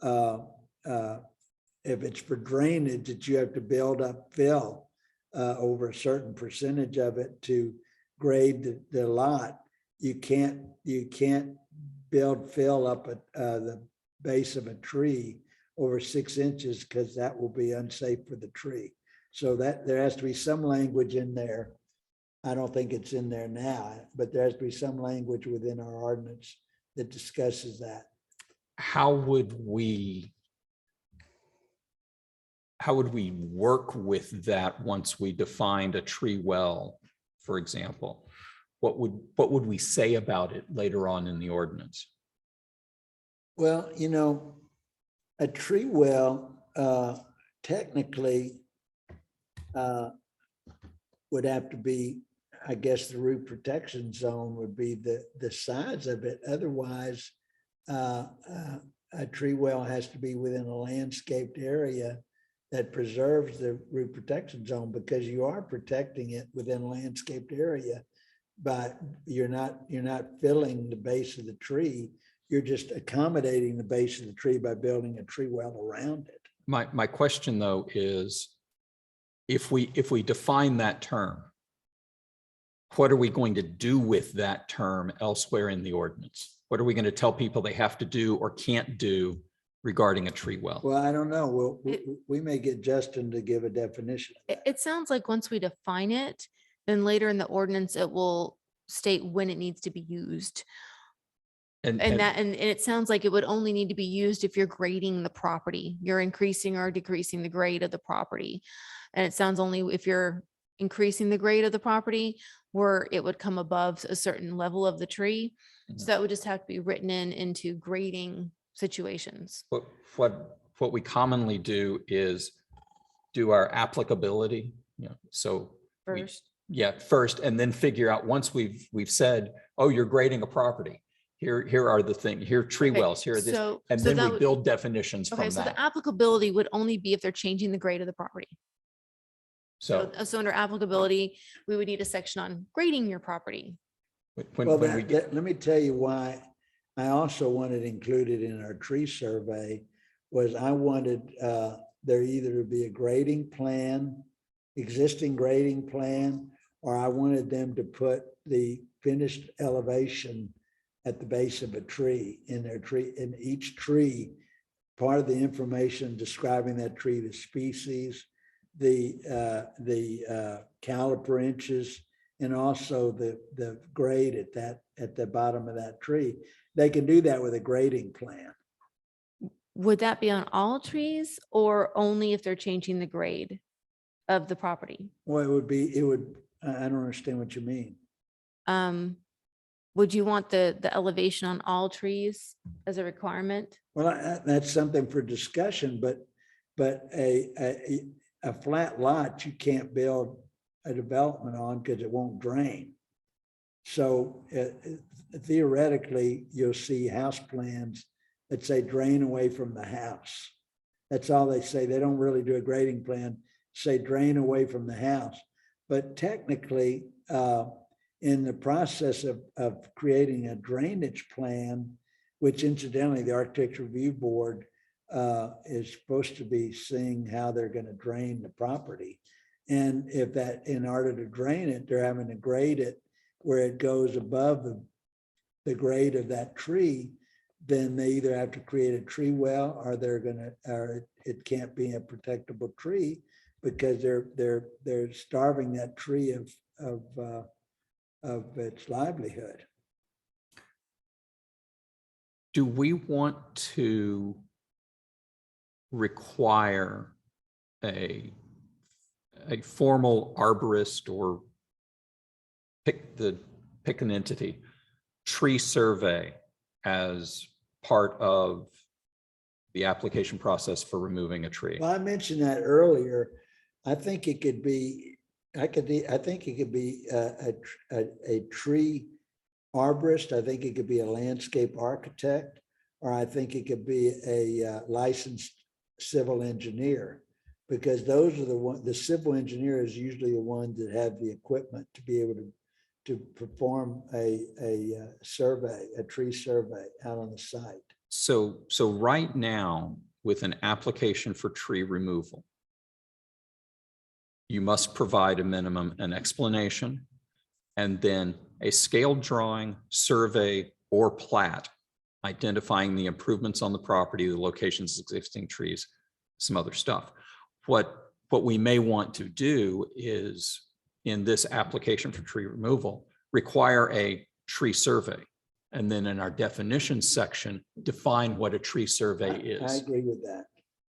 Speaker 1: if it's for drainage, that you have to build up fill over a certain percentage of it to grade the lot, you can't build fill up at the base of a tree over 6 inches, because that will be unsafe for the tree. So that there has to be some language in there. I don't think it's in there now, but there has to be some language within our ordinance that discusses that.
Speaker 3: How would we work with that once we defined a tree well, for example? What would we say about it later on in the ordinance?
Speaker 1: Well, you know, a tree well technically would have to be, I guess the root protection zone would be the size of it. Otherwise, a tree well has to be within a landscaped area that preserves the root protection zone, because you are protecting it within a landscaped area, but you're not filling the base of the tree. You're just accommodating the base of the tree by building a tree well around it.
Speaker 3: My question though is, if we define that term, what are we going to do with that term elsewhere in the ordinance? What are we going to tell people they have to do or can't do regarding a tree well?
Speaker 1: Well, I don't know. We may get Justin to give a definition.
Speaker 2: It sounds like once we define it, then later in the ordinance, it will state when it needs to be used. And it sounds like it would only need to be used if you're grading the property, you're increasing or decreasing the grade of the property. And it sounds only if you're increasing the grade of the property where it would come above a certain level of the tree. So that would just have to be written into grading situations.
Speaker 3: What we commonly do is do our applicability, you know, so first, and then figure out, once we've said, oh, you're grading a property, here are the things, here are tree
Speaker 2: Okay,
Speaker 3: wells, here are this,
Speaker 2: so
Speaker 3: then
Speaker 2: that
Speaker 3: we
Speaker 2: would-
Speaker 3: build definitions
Speaker 2: Okay,
Speaker 3: from
Speaker 2: so
Speaker 3: that.
Speaker 2: the applicability would only be if they're changing the grade of the property.
Speaker 3: So
Speaker 2: So under applicability, we would need a section on grading your property.
Speaker 1: Well,
Speaker 3: when we get,
Speaker 1: let me tell you why I also wanted included in our tree survey was I wanted there either to be a grading plan, existing grading plan, or I wanted them to put the finished elevation at the base of a tree in their tree, in each tree, part of the information describing that tree, the species, the caliper inches and also the grade at the bottom of that tree. They can do that with a grading plan.
Speaker 2: Would that be on all trees or only if they're changing the grade of the property?
Speaker 1: Well, I don't understand what you mean.
Speaker 2: Would you want the elevation on all trees as a requirement?
Speaker 1: Well, that's something for discussion, but a flat lot, you can't build a development on because it won't drain. So theoretically, you'll see house plans that say drain away from the house. That's all they say. They don't really do a grading plan, say drain away from the house. But technically, in the process of creating a drainage plan, which incidentally, the Architecture Review Board is supposed to be seeing how they're going to drain the property. And if that, in order to drain it, they're having to grade it where it goes above the grade of that tree, then they either have to create a tree well or it can't be a protectable tree because they're starving that tree of its livelihood.
Speaker 3: Do we want to require a formal arborist or pick an entity tree survey as part of the application process for removing a tree?
Speaker 1: Well, I mentioned that earlier. I think it could be, I think it could be a tree arborist. I think it could be a landscape architect, or I think it could be a licensed civil engineer, because those are the civil engineer is usually the ones that have the equipment to be able to perform a survey, a tree survey out on the site.
Speaker 3: So right now, with an application for tree removal, you must provide a minimum, an explanation, and then a scaled drawing, survey, or plat identifying the improvements on the property, the locations of existing trees, some other stuff. What we may want to do is, in this application for tree removal, require a tree survey. And then in our definitions section, define what a tree survey
Speaker 1: I
Speaker 3: is.
Speaker 1: agree with that.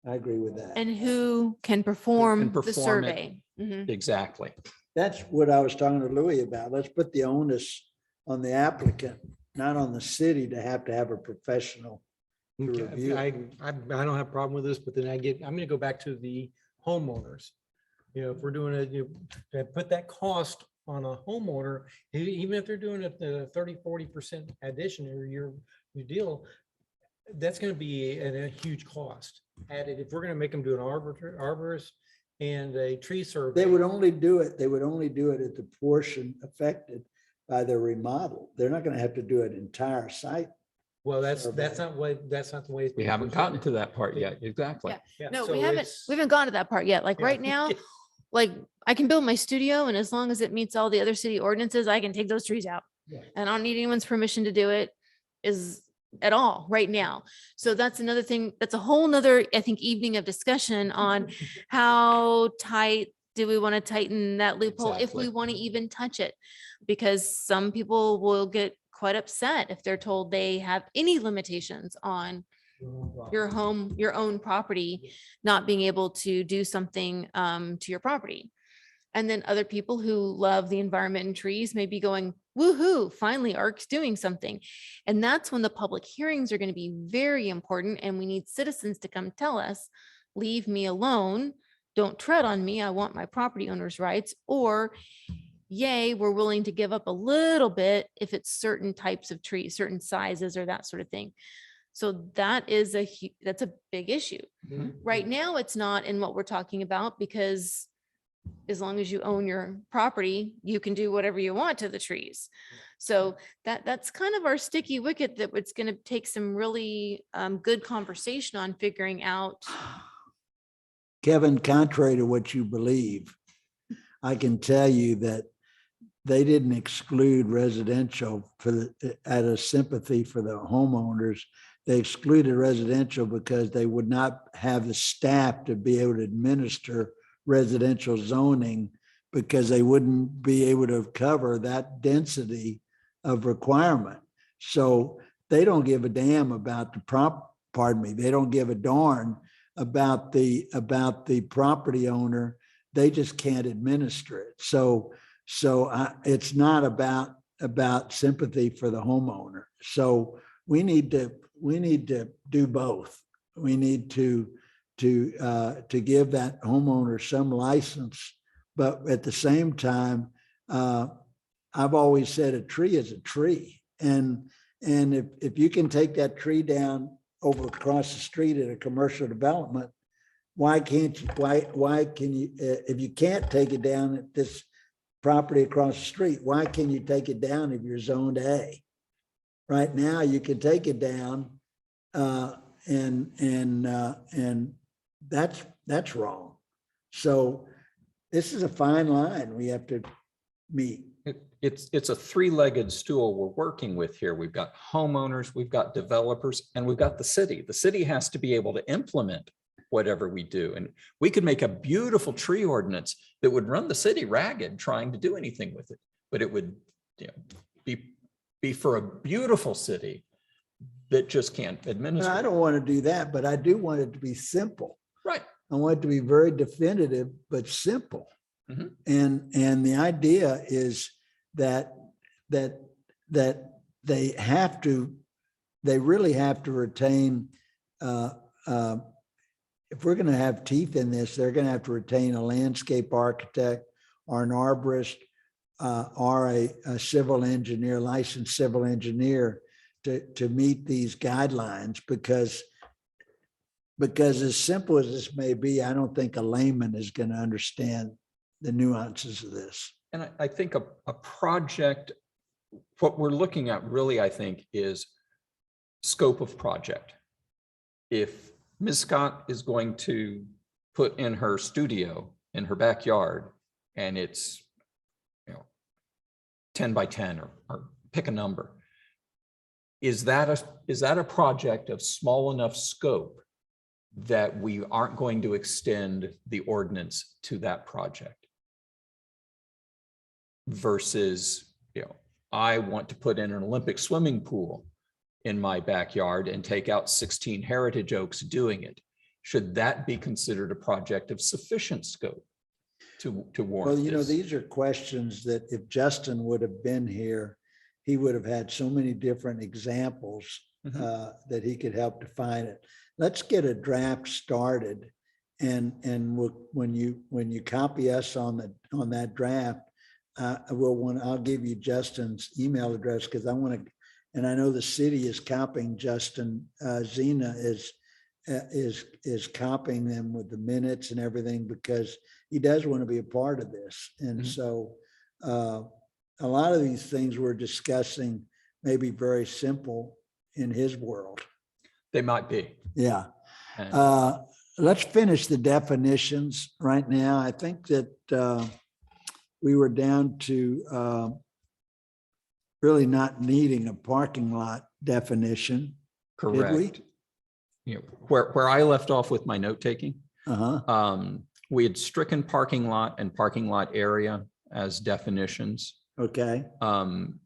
Speaker 1: I agree with that.
Speaker 2: And who can perform the
Speaker 3: perform it.
Speaker 2: survey? Mhm.
Speaker 3: Exactly.
Speaker 1: That's what I was talking to Louis about. Let's put the onus on the applicant, not on the city to have a professional to
Speaker 5: Okay,
Speaker 1: review.
Speaker 5: I don't have a problem with this, but then I'm gonna go back to the homeowners. You know, if we're doing it, to put that cost on a homeowner, even if they're doing it the 30-40% addition or your deal, that's gonna be a huge cost added. If we're gonna make them do an arborist and a tree survey.
Speaker 1: They would only do it at the portion affected by the remodel. They're not going to have to do an entire site.
Speaker 5: Well, that's
Speaker 1: survey.
Speaker 5: not the way. it's
Speaker 3: We
Speaker 5: being
Speaker 3: haven't gotten to
Speaker 5: presented.
Speaker 3: that part yet. Exactly.
Speaker 2: Yeah.
Speaker 5: Yeah,
Speaker 2: No,
Speaker 5: so
Speaker 2: we haven't gone to that part yet. Like
Speaker 5: Yeah.
Speaker 2: right now, like I can build my studio, and as long as it meets all the other city ordinances, I can take those trees out.
Speaker 1: Yeah.
Speaker 2: And I don't need anyone's permission to do it at all right now. So that's another thing. That's a whole nother, I think, evening of discussion on how tight do we want to tighten that loophole if we
Speaker 3: Exactly.
Speaker 2: want to even touch it? Because some people will get quite upset if they're told they have any limitations on your home, your own property, not being able to do something to your property. And then other people who love the environment and trees may be going, woohoo, finally ARC's doing something. And that's when the public hearings are going to be very important. And we need citizens to come tell us, leave me alone, don't tread on me, I want my property owner's rights, or yay, we're willing to give up a little bit if it's certain types of trees, certain sizes or that sort of thing. So that's a big issue. Right now, it's not in what we're talking about because as long as you own your property, you can do whatever you want to the trees. So that's kind of our sticky wicket that it's going to take some really good conversation on figuring out.
Speaker 1: Kevin, contrary to what you believe, I can tell you that they didn't exclude residential out of sympathy for the homeowners. They excluded residential because they would not have the staff to be able to administer residential zoning because they wouldn't be able to cover that density of requirement. So they don't give a damn about they don't give a darn about the property owner. They just can't administer it. So it's not about sympathy for the homeowner. So we need to do both. We need to give that homeowner some license, but at the same time, I've always said a tree is a tree, and if you can take that tree down over across the street at a commercial development, why can't you? Why can you? If you can't take it down at this property across the street, why can you take it down if you're zoned A? Right now, you can take it down, and that's wrong. So this is a fine line we have to meet.
Speaker 3: It's a three-legged stool we're working with here. We've got homeowners, we've got developers, and we've got the city. The city has to be able to implement whatever we do. And we could make a beautiful tree ordinance that would run the city ragged trying to do anything with it, but it would, you know, be for a beautiful city that just can't administer.
Speaker 1: I don't want to do that, but I do want it to be simple.
Speaker 3: Right.
Speaker 1: I want it to be very definitive, but simple.
Speaker 3: Mhm.
Speaker 1: And the idea is that they really have to retain, if we're going to have teeth in this, they're going to have to retain a landscape architect or an arborist or a civil engineer, licensed civil engineer to meet these guidelines, because as simple as this may be, I don't think a layman is going to understand the nuances of this.
Speaker 3: And I think a project, what we're looking at really, I think, is scope of project. If Ms. Scott is going to put in her studio in her backyard and it's, you know, 10 by 10 or pick a number, is that a project of small enough scope that we aren't going to extend the ordinance to that project? Versus, you know, I want to put in an Olympic swimming pool in my backyard and take out 16 heritage oaks doing it. Should that be considered a project of sufficient scope to warrant?
Speaker 1: Well, you know,
Speaker 3: this?
Speaker 1: these are questions that if Justin would have been here, he would have had so many different examples that he could help define it. Let's get a draft started, and when you copy us on that draft, I'll give you Justin's email address, because I want to, and I know the city is copying Justin. Zena is copying them with the minutes and everything, because he does want to be a part of this. And so a lot of these things we're discussing may be very simple in his world.
Speaker 3: They might be.
Speaker 1: Yeah.
Speaker 3: And
Speaker 1: Let's finish the definitions right now. I think that we were down to really not needing a parking lot definition.
Speaker 3: correct. You know, where I left off with my note taking, we had stricken parking lot and parking lot area as definitions.
Speaker 1: Okay.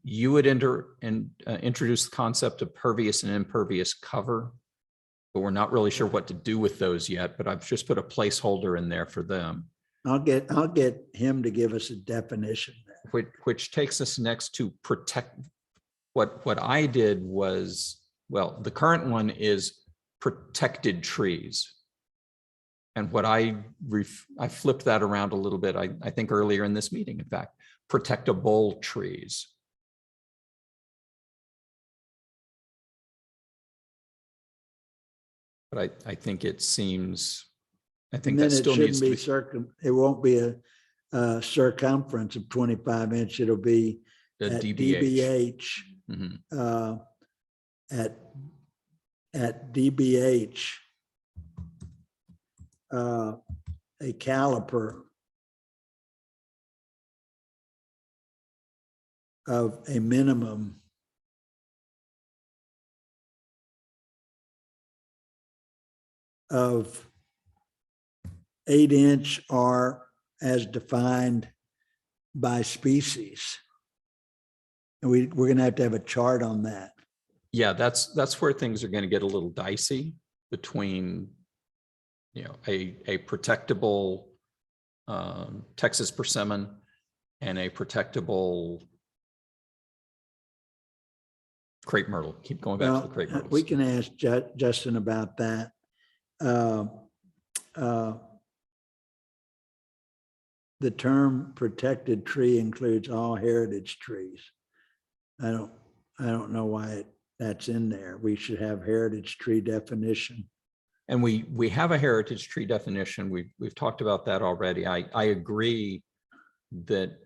Speaker 3: You would introduce the concept of pervious and impervious cover, but we're not really sure what to do with those yet, but I've just put a placeholder in there for them.
Speaker 1: I'll get him to give us a definition there.
Speaker 3: Which takes us next to protect. What I did was, well, the current one is protected trees. And what I flipped that around a little bit, I think earlier in this meeting, in fact, protectable trees. But I think it seems, I think
Speaker 1: And then
Speaker 3: that
Speaker 1: it
Speaker 3: still
Speaker 1: shouldn't
Speaker 3: needs to
Speaker 1: be
Speaker 3: be
Speaker 1: it won't be a circumference of 25 inch. It'll be
Speaker 3: a
Speaker 1: at
Speaker 3: DBH.
Speaker 1: DBH, at DBH, a caliper of a minimum of 8-inch are as defined by species. And we're gonna have to have a chart on that.
Speaker 3: Yeah, that's where things are going to get a little dicey between, you know, a protectable Texas persimmon and a protectable crepe myrtle. Keep going back to the crepe myrtles.
Speaker 1: We can ask Justin about that. The term protected tree includes all heritage trees. I don't know why that's in there. We should have heritage tree definition.
Speaker 3: And we have a heritage tree definition. We've talked about that already. I agree that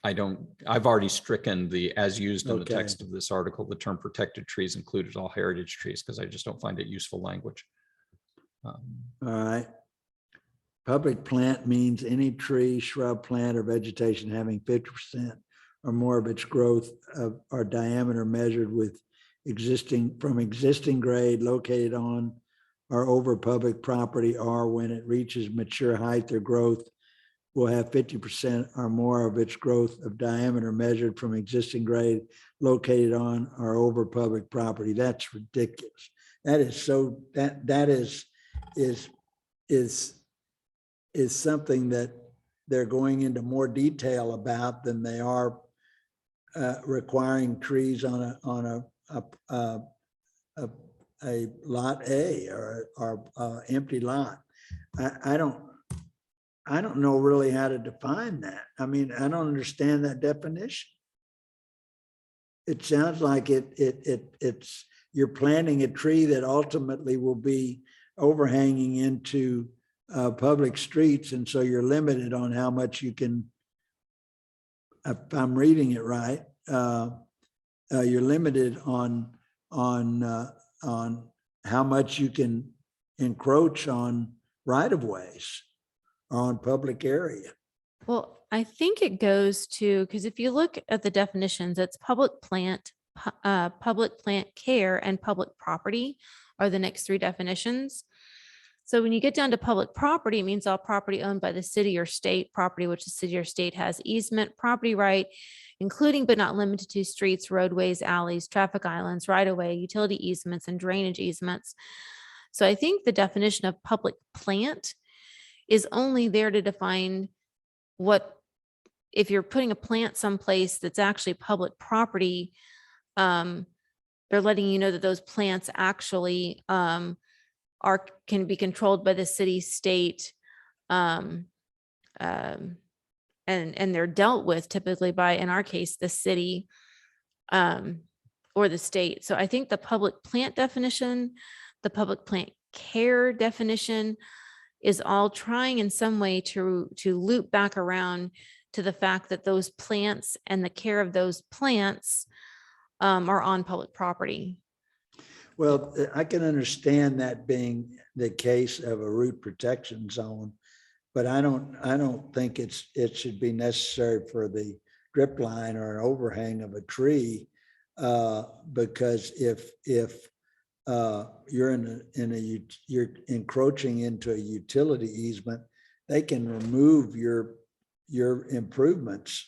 Speaker 3: I've already stricken the, as used in the
Speaker 1: Okay.
Speaker 3: text of this article, the term protected trees included all heritage trees, because I just don't find it useful language.
Speaker 1: All right. Public plant means any tree, shrub, plant, or vegetation having 50% or more of its growth or diameter measured with existing grade located on or over public property, or when it reaches mature height or growth will have 50% or more of its growth of diameter measured from existing grade located on or over public property. That's ridiculous. That is so, that is something that they're going into more detail about than they are requiring trees on a lot A or empty lot. I don't know really how to define that. I mean, I don't understand that definition. It sounds like it's you're planting a tree that ultimately will be overhanging into public streets, and so you're limited on how much you can. If I'm reading it right, you're limited on how much you can encroach on right-of-ways or on public area.
Speaker 2: Well, I think it goes to, because if you look at the definitions, it's public plant care, and public property are the next 3 definitions. So when you get down to public property, it means all property owned by the city or state property, which the city or state has easement, property right, including but not limited to streets, roadways, alleys, traffic islands, right-of-way, utility easements, and drainage easements. So I think the definition of public plant is only there to define what, if you're putting a plant someplace that's actually public property, they're letting you know that those plants actually can be controlled by the city, state, and they're dealt with typically by, in our case, the city or the state. So I think the public plant definition, the public plant care definition is all trying in some way to loop back around to the fact that those plants and the care of those plants are on public property.
Speaker 1: Well, I can understand that being the case of a root protection zone, but I don't think it should be necessary for the drip line or an overhang of a tree, because if you're you're encroaching into a utility easement, they can remove your improvements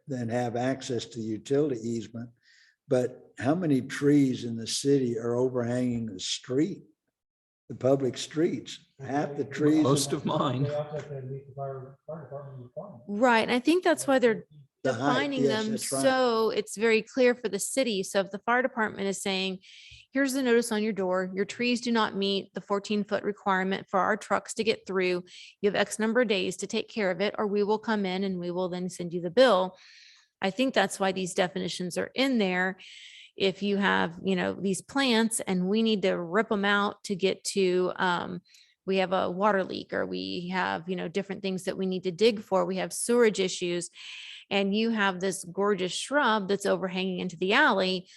Speaker 1: and have access to utility easement. But how many trees in the city are overhanging the street, the public streets? Half the trees.
Speaker 3: Most of mine.
Speaker 2: Right. And I think that's why they're
Speaker 1: The height,
Speaker 2: defining
Speaker 1: yes,
Speaker 2: them
Speaker 1: that's right.
Speaker 2: so it's very clear for the city. So if the fire department is saying, here's the notice on your door, your trees do not meet the 14-foot requirement for our trucks to get through, you have X number of days to take care of it, or we will come in and we will then send you the bill. I think that's why these definitions are in there. If you have, these plants and we need to rip them out to get to, we have a water leak, or we have, different things that we need to dig for, we have sewerage issues, and you have this gorgeous shrub that's overhanging into the alley,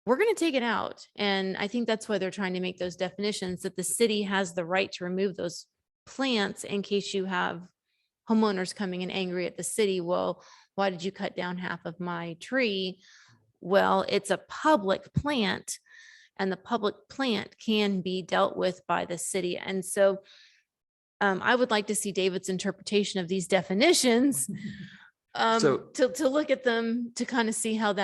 Speaker 2: we're going to take it out. And I think that's why they're trying to make those definitions, that the city has the right to remove those plants in case you have homeowners coming in angry at the city. Well, why did you cut down half of my tree? Well, it's a public plant and the public plant can be dealt with by the city. And so I would like to see David's interpretation of these definitions to look at them, to kind of see how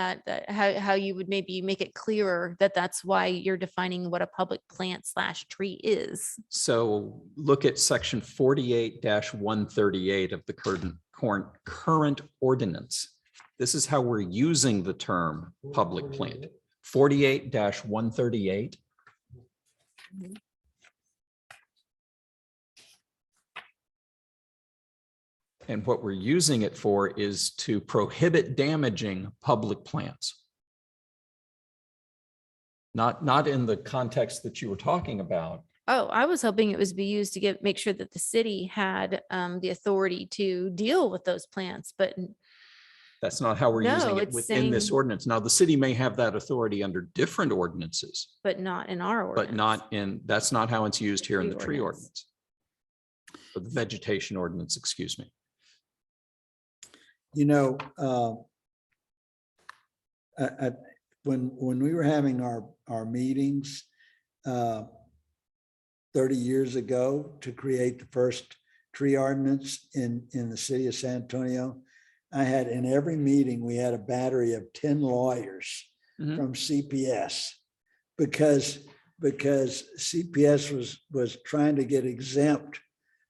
Speaker 2: how you would maybe make it clearer that that's why you're defining what a public plant / tree is.
Speaker 3: So look at section 48-138 of the current ordinance. This is how we're using the term public plant. 48-138. And what we're using it for is to prohibit damaging public plants. Not in the context that you were talking about.
Speaker 2: Oh, I was hoping it was be used to make sure that the city had the authority to deal with those plants, but
Speaker 3: That's not how we're using
Speaker 2: No,
Speaker 3: it
Speaker 2: it's
Speaker 3: within this
Speaker 2: saying-
Speaker 3: ordinance. Now, the city may have that authority under different ordinances,
Speaker 2: not in our ordinance.
Speaker 3: but not in, that's not how it's used here in the
Speaker 2: Tree
Speaker 3: tree
Speaker 2: ordinance.
Speaker 3: ordinance. Or the vegetation ordinance, excuse me.
Speaker 1: You know, when we were having our meetings 30 years ago to create the first tree ordinance in the city of San Antonio, I had, in every meeting, we had a battery of 10 lawyers
Speaker 3: Mhm.
Speaker 1: from CPS because CPS was trying to get exempt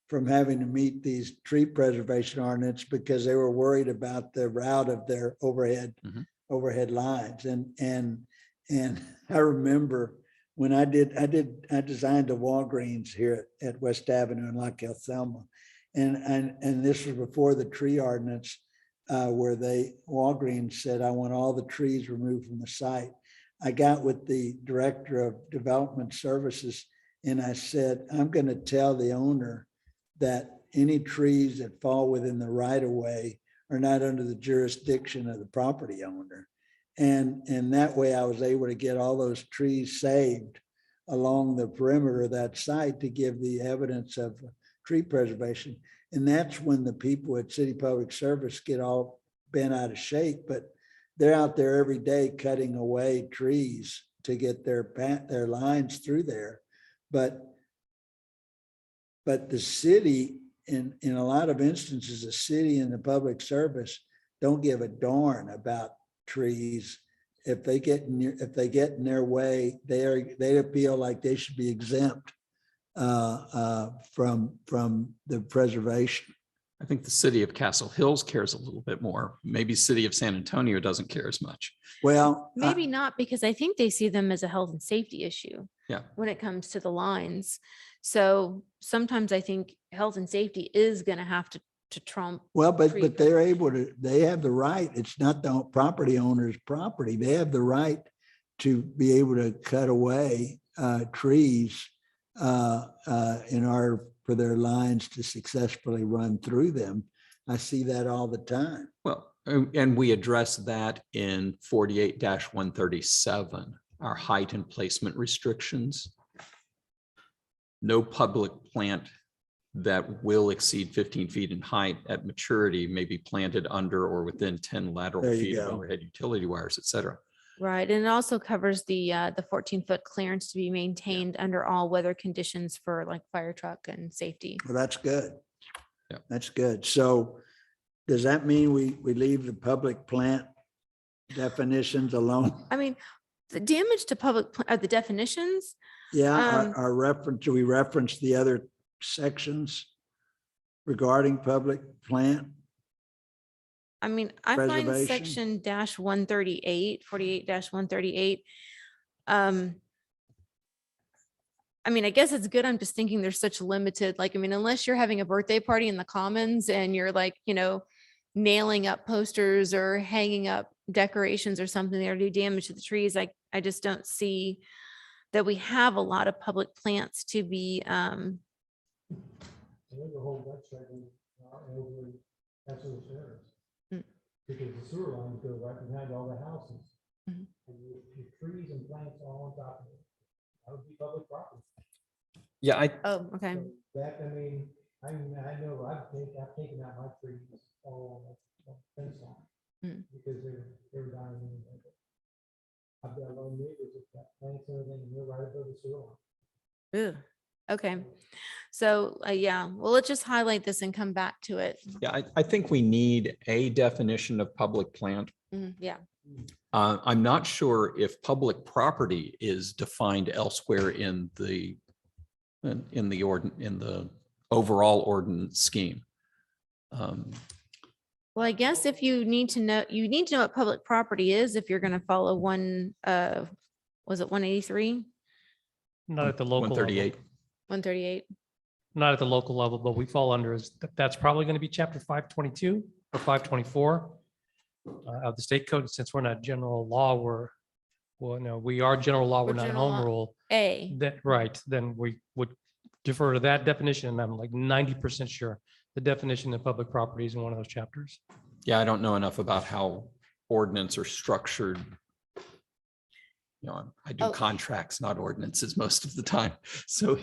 Speaker 1: from having to meet these tree preservation ordinance because they were worried about the route of their overhead lines. And I remember when I designed the Walgreens here at West Avenue in La Thelma. And this was before the tree ordinance where Walgreens said, I want all the trees removed from the site. I got with the director of development services and I said, I'm going to tell the owner that any trees that fall within the right of way are not under the jurisdiction of the property owner. And that way I was able to get all those trees saved along the perimeter of that site to give the evidence of tree preservation. And that's when the people at City Public Service get all bent out of shape, but they're out there every day cutting away trees to get their lines through there. But the city, in a lot of instances, the city and the public service don't give a darn about trees. If they get in their way, they feel like they should be exempt from the preservation.
Speaker 3: I think the city of Castle Hills cares a little bit more. Maybe city of San Antonio doesn't care as much.
Speaker 1: Well,
Speaker 2: Maybe not, because I think they see them as a health and safety issue.
Speaker 3: Yeah.
Speaker 2: When it comes to the lines. So sometimes I think health and safety is going to have to trump.
Speaker 1: well,
Speaker 2: tree
Speaker 1: but they're able to, they have the right. It's not the property owner's property. They have the right to be able to cut away trees in order for their lines to successfully run through them. I see that all the time.
Speaker 3: Well, and we address that in 48-137, our height and placement restrictions. No public plant that will exceed 15 feet in height at maturity may be planted under or within 10 lateral
Speaker 1: There you
Speaker 3: feet of
Speaker 1: go.
Speaker 3: overhead utility wires, et cetera.
Speaker 2: Right. And it also covers the 14-foot clearance to be maintained under all weather conditions for like fire truck and safety.
Speaker 1: Well, that's good.
Speaker 3: Yeah.
Speaker 1: That's good. So does that mean we leave the public plant definitions alone?
Speaker 2: I mean, the damage to the definitions,
Speaker 1: Yeah, our reference, do we reference the other sections regarding public plant?
Speaker 2: I mean, I find
Speaker 1: Preservation.
Speaker 2: section -138, 48-138. I mean, I guess it's good. I'm just thinking there's such limited, like, I mean, unless you're having a birthday party in the commons and you're like, nailing up posters or hanging up decorations or something that do damage to the trees, I just don't see that we have a lot of public plants to be,
Speaker 5: There's a whole website over Castle Sheriff's.
Speaker 2: Mm.
Speaker 5: Because the sewer lines go right behind all the houses.
Speaker 2: Mhm.
Speaker 5: And your trees and plants all on top of it. That would be public property.
Speaker 3: Yeah,
Speaker 2: oh, okay.
Speaker 5: So that, I know I've taken out my trees all on the fence line.
Speaker 2: Mm.
Speaker 5: Because they're dying. I I've got a lot of neighbors that got plants and everything, and they're right above the sewer line.
Speaker 2: Ugh. Okay. So, yeah, well, let's just highlight this and come back to it.
Speaker 3: Yeah, I think we need a definition of public plant.
Speaker 2: Yeah.
Speaker 3: I'm not sure if public property is defined elsewhere in the overall ordinance scheme.
Speaker 2: Well, I guess if you need to know what public property is if you're going to follow was it 183,
Speaker 6: Not at the local level.
Speaker 3: 138.
Speaker 2: 138?
Speaker 6: Not at the local level, but we fall under, that's probably going to be chapter 522 or 524 of the state code. Since we're not general law, we are general law, we're
Speaker 2: We're
Speaker 6: not
Speaker 2: general
Speaker 6: home
Speaker 2: law.
Speaker 6: rule.
Speaker 2: A.
Speaker 6: Right, then we would defer to that definition. And I'm like 90% sure the definition of public property is in one of those chapters.
Speaker 3: Yeah, I don't know enough about how ordinance are structured. I do
Speaker 2: Oh.
Speaker 3: contracts, not ordinances most of the time. So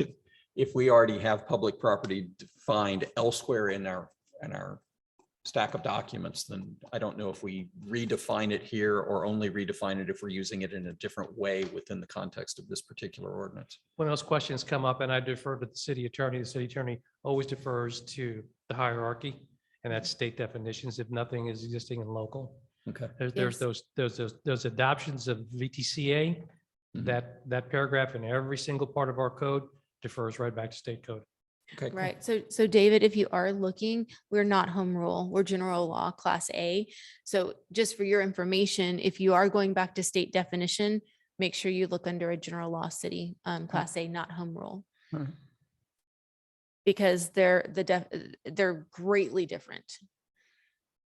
Speaker 3: if we already have public property defined elsewhere in our stack of documents, then I don't know if we redefine it here or only redefine it if we're using it in a different way within the context of this particular ordinance.
Speaker 6: When those questions come up and I defer to the city attorney always defers to the hierarchy, and that's state definitions if nothing is existing in local.
Speaker 3: Okay.
Speaker 6: There's those adoptions of VTCA,
Speaker 3: Mhm.
Speaker 6: that paragraph in every single part of our code defers right back to state code.
Speaker 3: Okay. cool.
Speaker 2: Right. So David, if you are looking, we're not home rule, we're general law, class A. So just for your information, if you are going back to state definition, make sure you look under a general law city, class A, not home rule.
Speaker 3: All right.
Speaker 2: Because they're greatly different.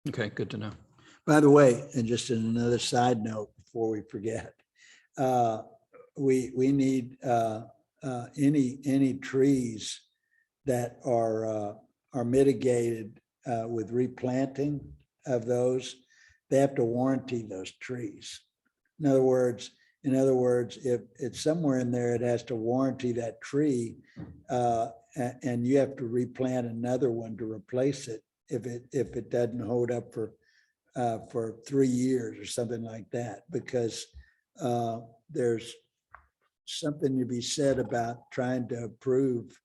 Speaker 3: Okay, good to know.
Speaker 1: By the way, and just in another side note before we forget, we need any trees that are mitigated with replanting of those. They have to warranty those trees. In other words, if it's somewhere in there, it has to warranty that tree, and you have to replant another one to replace it if it doesn't hold up for 3 years or something like that, because there's something to be said about trying to approve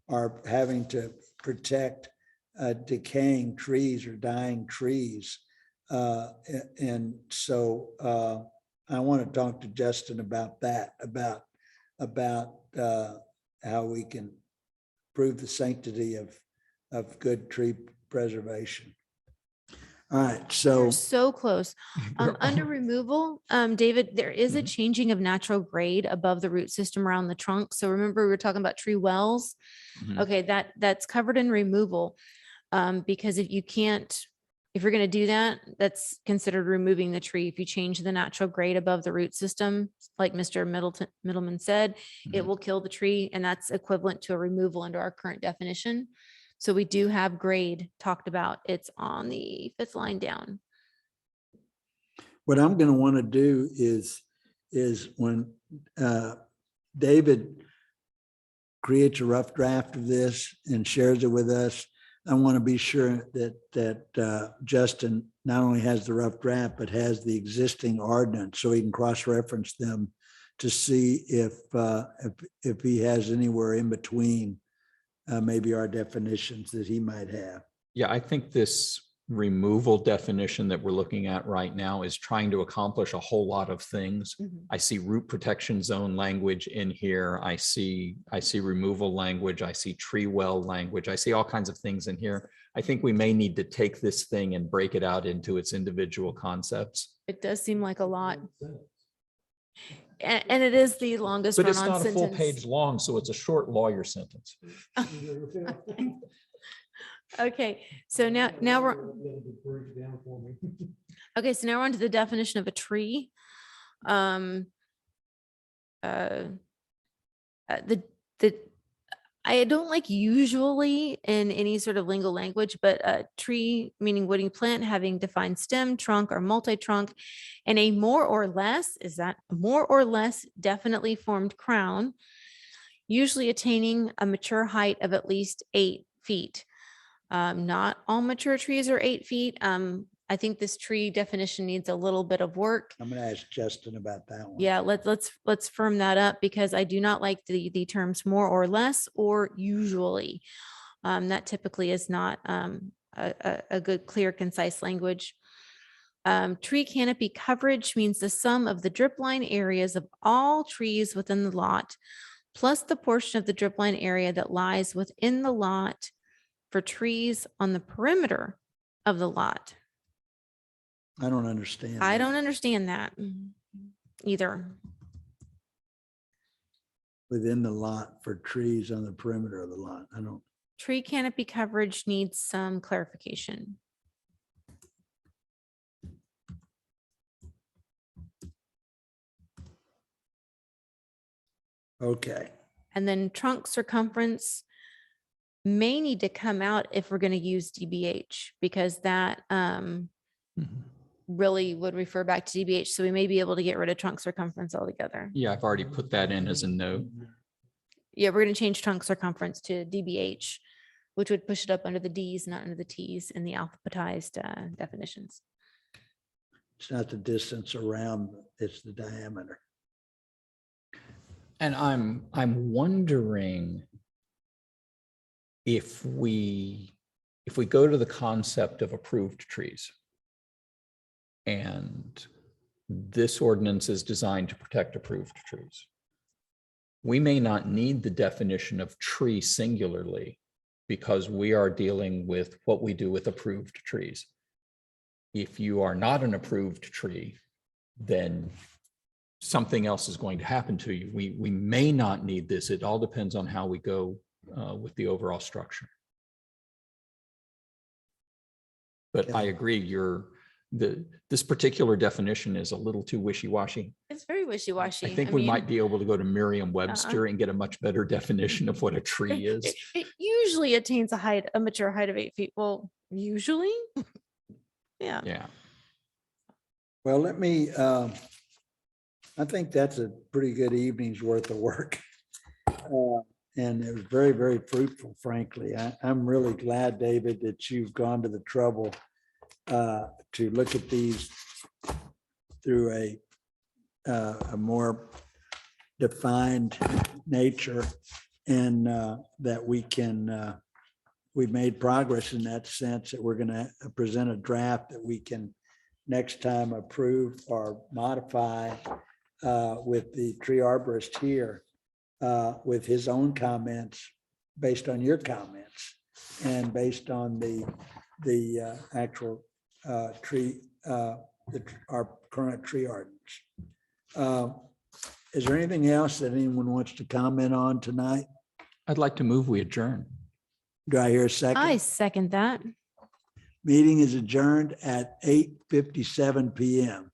Speaker 1: or having to protect decaying trees or dying trees. And so I want to talk to Justin about that, about how we can prove the sanctity of good tree preservation. All right, so
Speaker 2: We're so close. Under removal, David, there is a changing of natural grade above the root system around the trunk. So remember, we were talking about tree wells.
Speaker 3: Mhm.
Speaker 2: Okay, that's covered in removal. Because if you're going to do that, that's considered removing the tree. If you change the natural grade above the root system, like Mr. Middleman said, it
Speaker 3: Mhm.
Speaker 2: will kill the tree, and that's equivalent to a removal under our current definition. So we do have grade talked about. It's on the 5th line down.
Speaker 1: what I'm going to want to do is when David creates a rough draft of this and shares it with us, I want to be sure that Justin not only has the rough draft, but has the existing ordinance so he can cross-reference them to see if he has anywhere in between maybe our definitions that he might have.
Speaker 3: Yeah, I think this removal definition that we're looking at right now is trying to accomplish a whole lot of things. I see root protection zone language in here. I see removal language. I see tree well language. I see all kinds of things in here. I think we may need to take this thing and break it out into its individual concepts.
Speaker 2: It does seem like a lot. And it is the longest
Speaker 3: But it's
Speaker 2: run-on
Speaker 3: not a full
Speaker 2: sentence.
Speaker 3: page long, so it's a short lawyer sentence.
Speaker 2: Okay, so now we're, okay, so now we're on to the definition of a tree. I don't like usually in any sort of lingo language, but a tree meaning woody plant having defined stem, trunk, or multi-trunk, and a more or less, is that more or less definitely formed crown, usually attaining a mature height of at least 8 feet. Not all mature trees are 8 feet. I think this tree definition needs a little bit of work.
Speaker 1: I'm gonna ask Justin about that one.
Speaker 2: Yeah, let's firm that up because I do not like the terms more or less or usually. That typically is not a good, clear, concise language. Tree canopy coverage means the sum of the drip line areas of all trees within the lot, plus the portion of the drip line area that lies within the lot for trees on the perimeter of the lot.
Speaker 1: I don't understand.
Speaker 2: I
Speaker 1: that.
Speaker 2: don't understand that either.
Speaker 1: Within the lot for trees on the perimeter of the lot. I don't,
Speaker 2: Tree canopy coverage needs some clarification.
Speaker 1: okay.
Speaker 2: And then trunk circumference may need to come out if we're going to use DBH because that really would refer back to DBH. So we may be able to get rid of trunk circumference altogether.
Speaker 3: Yeah, I've already put that in as a note.
Speaker 2: Yeah, we're going to change trunk circumference to DBH, which would push it up under the Ds, not under the Ts in the alphabetized definitions.
Speaker 1: It's not the distance around, it's the diameter.
Speaker 3: And I'm wondering if we go to the concept of approved trees, and this ordinance is designed to protect approved trees, we may not need the definition of tree singularly because we are dealing with what we do with approved trees. If you are not an approved tree, then something else is going to happen to you. We may not need this. It all depends on how we go with the overall structure. But I agree, this particular definition is a little too wishy-washy.
Speaker 2: It's very wishy-washy.
Speaker 3: I think we
Speaker 2: mean,
Speaker 3: might be able to go to Merriam-Webster and get a much better definition of what a tree is.
Speaker 2: It usually attains a mature height of 8 feet. Well, usually, yeah.
Speaker 3: Yeah.
Speaker 1: Well, let me, I think that's a pretty good evening's worth of work. And it was very, very fruitful, frankly. I'm really glad, David, that you've gone to the trouble to look at these through a more defined nature, and that we've made progress in that sense, that we're going to present a draft that we can next time approve or modify with the tree arborist here, with his own comments based on your comments and based on the actual tree, our current tree ordinance. Is there anything else that anyone wants to comment on tonight?
Speaker 3: I'd like to move we adjourn.
Speaker 1: Do I hear a second?
Speaker 2: I second that.
Speaker 1: Meeting is adjourned at 8:57 PM.